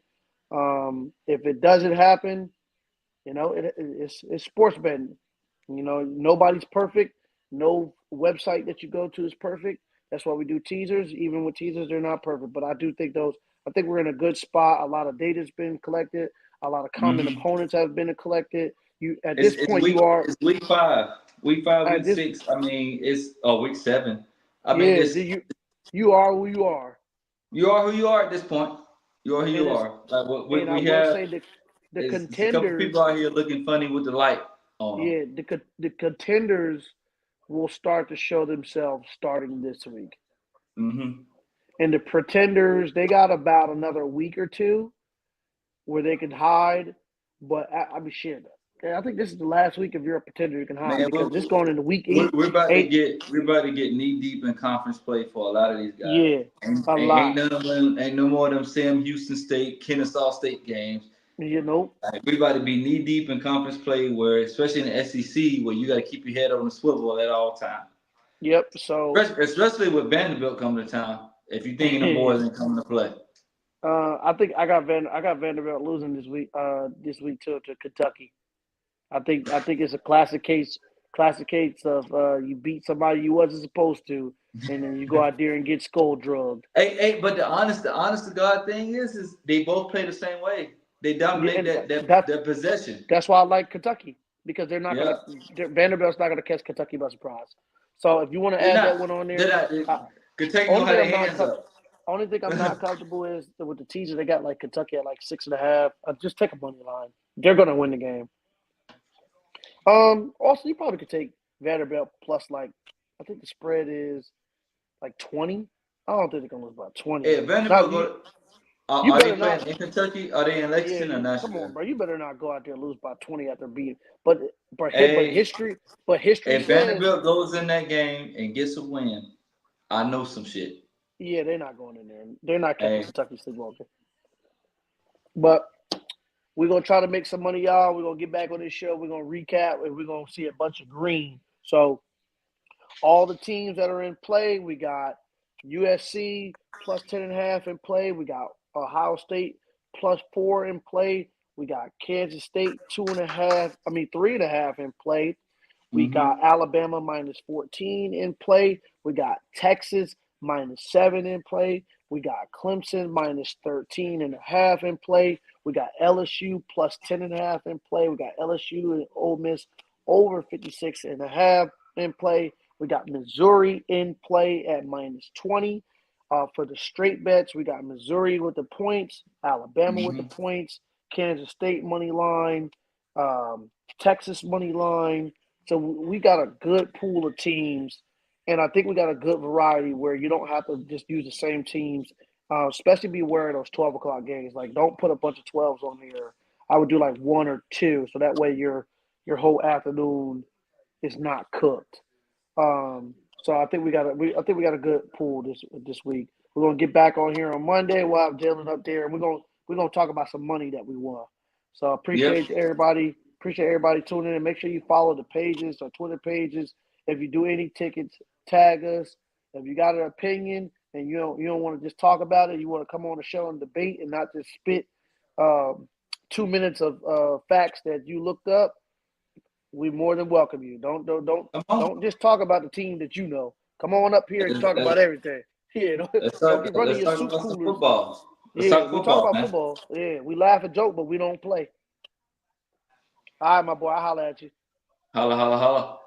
If it doesn't happen, it's sports betting. Nobody's perfect. No website that you go to is perfect. That's why we do teasers. Even with teasers, they're not perfect. But I do think I think we're in a good spot. A lot of data's been collected. A lot of common Mm-hmm. opponents have been collected. You at this point, you are It's week 5, week 5, at week this. 6. I mean, it's week 7. I mean, Yeah, this you are who you are, you are who you are at this point. You are who and you it's are. Like what and I we will have say the is a couple contenders. people out here looking funny with the light on them. Yeah, the contenders will start to show themselves starting this week. Mm-hmm. And the pretenders, they got about another week or two where they can hide. But I mean, shit. I think this is the last week if you're a pretender you can hide Man, because this going into week eight. we're about to get knee deep in conference play for a lot of these guys. Yeah, a lot. Ain't no more of them Sam Houston State, Kennesaw State games. You know. Like, we about to be knee deep in conference play, where especially in the SEC, where you got to keep your head on the swivel at all times. Yep. So, Especially with Vanderbilt coming to town. If you thinking the boys ain't coming to play. I think I got Vanderbilt losing this week. This week to Kentucky. I think it's a classic case of you beat somebody you wasn't supposed to, and then you go out there and get skull drugged. But the honest to God thing is they both play the same way. They dominate that possession. That's why I like Kentucky because they're not Yeah. Vanderbilt's not gonna catch Kentucky by surprise. So if you want to They're add not. that one on there, Kentucky gonna have their hands up. only thing I'm not comfortable is with the teaser they got like Kentucky at like 6.5. Just take a money line. They're gonna win the game. Also, you probably could take Vanderbilt plus I think the spread is like 20. I don't think they're gonna lose by 20. Yeah, Vanderbilt. Are they playing in Kentucky? Are they in Lexington or Nashville? Come on, bro. You better not go out there and lose by 20 after beating. But history If says Vanderbilt goes in that game and gets a win, I know some shit. Yeah, they're not going in there. They're not catching Kentucky sleepwalking. But we're gonna try to make some money, y'all. We're gonna get back on this show. We're gonna recap and we're gonna see a bunch of green. So all the teams that are in play, we got USC plus 10.5 in play. We got Ohio State plus 4 in play. We got Kansas State 3.5 in play. We got Alabama -14 in play. We got Texas -7 in play. We got Clemson -13.5 in play. We got LSU plus 10.5 in play. We got LSU and Ole Miss over 56.5 in play. We got Missouri in play at -20. For the straight bets, we got Missouri with the points, Alabama with the points, Kansas State money line, Texas money line. So we got a good pool of teams, and I think we got a good variety where you don't have to just use the same teams Especially be aware of those 12 o'clock games. Like, don't put a bunch of 12s on here. I would do like 1 or 2, so that way your whole afternoon is not cooked. So I think we got a good pool this week. We're gonna get back on here on Monday. We'll have Jalen up there, and we're gonna talk about some money that we won. So appreciate everybody. Appreciate everybody tuning in. Make sure you follow the pages or Twitter pages. If you do any tickets, tag us. If you got an opinion and you don't want to just talk about it, you want to come on the show and debate and not just spit 2 minutes of facts that you looked up, we more than welcome you. Don't just talk about the team that you know. Come on up here and talk about everything. Yeah, don't be running your soup coolers. Football. We talk about football. Yeah, we laugh and joke, but we don't play. All right, my boy. I'll holler at you. Holla, holla, holla.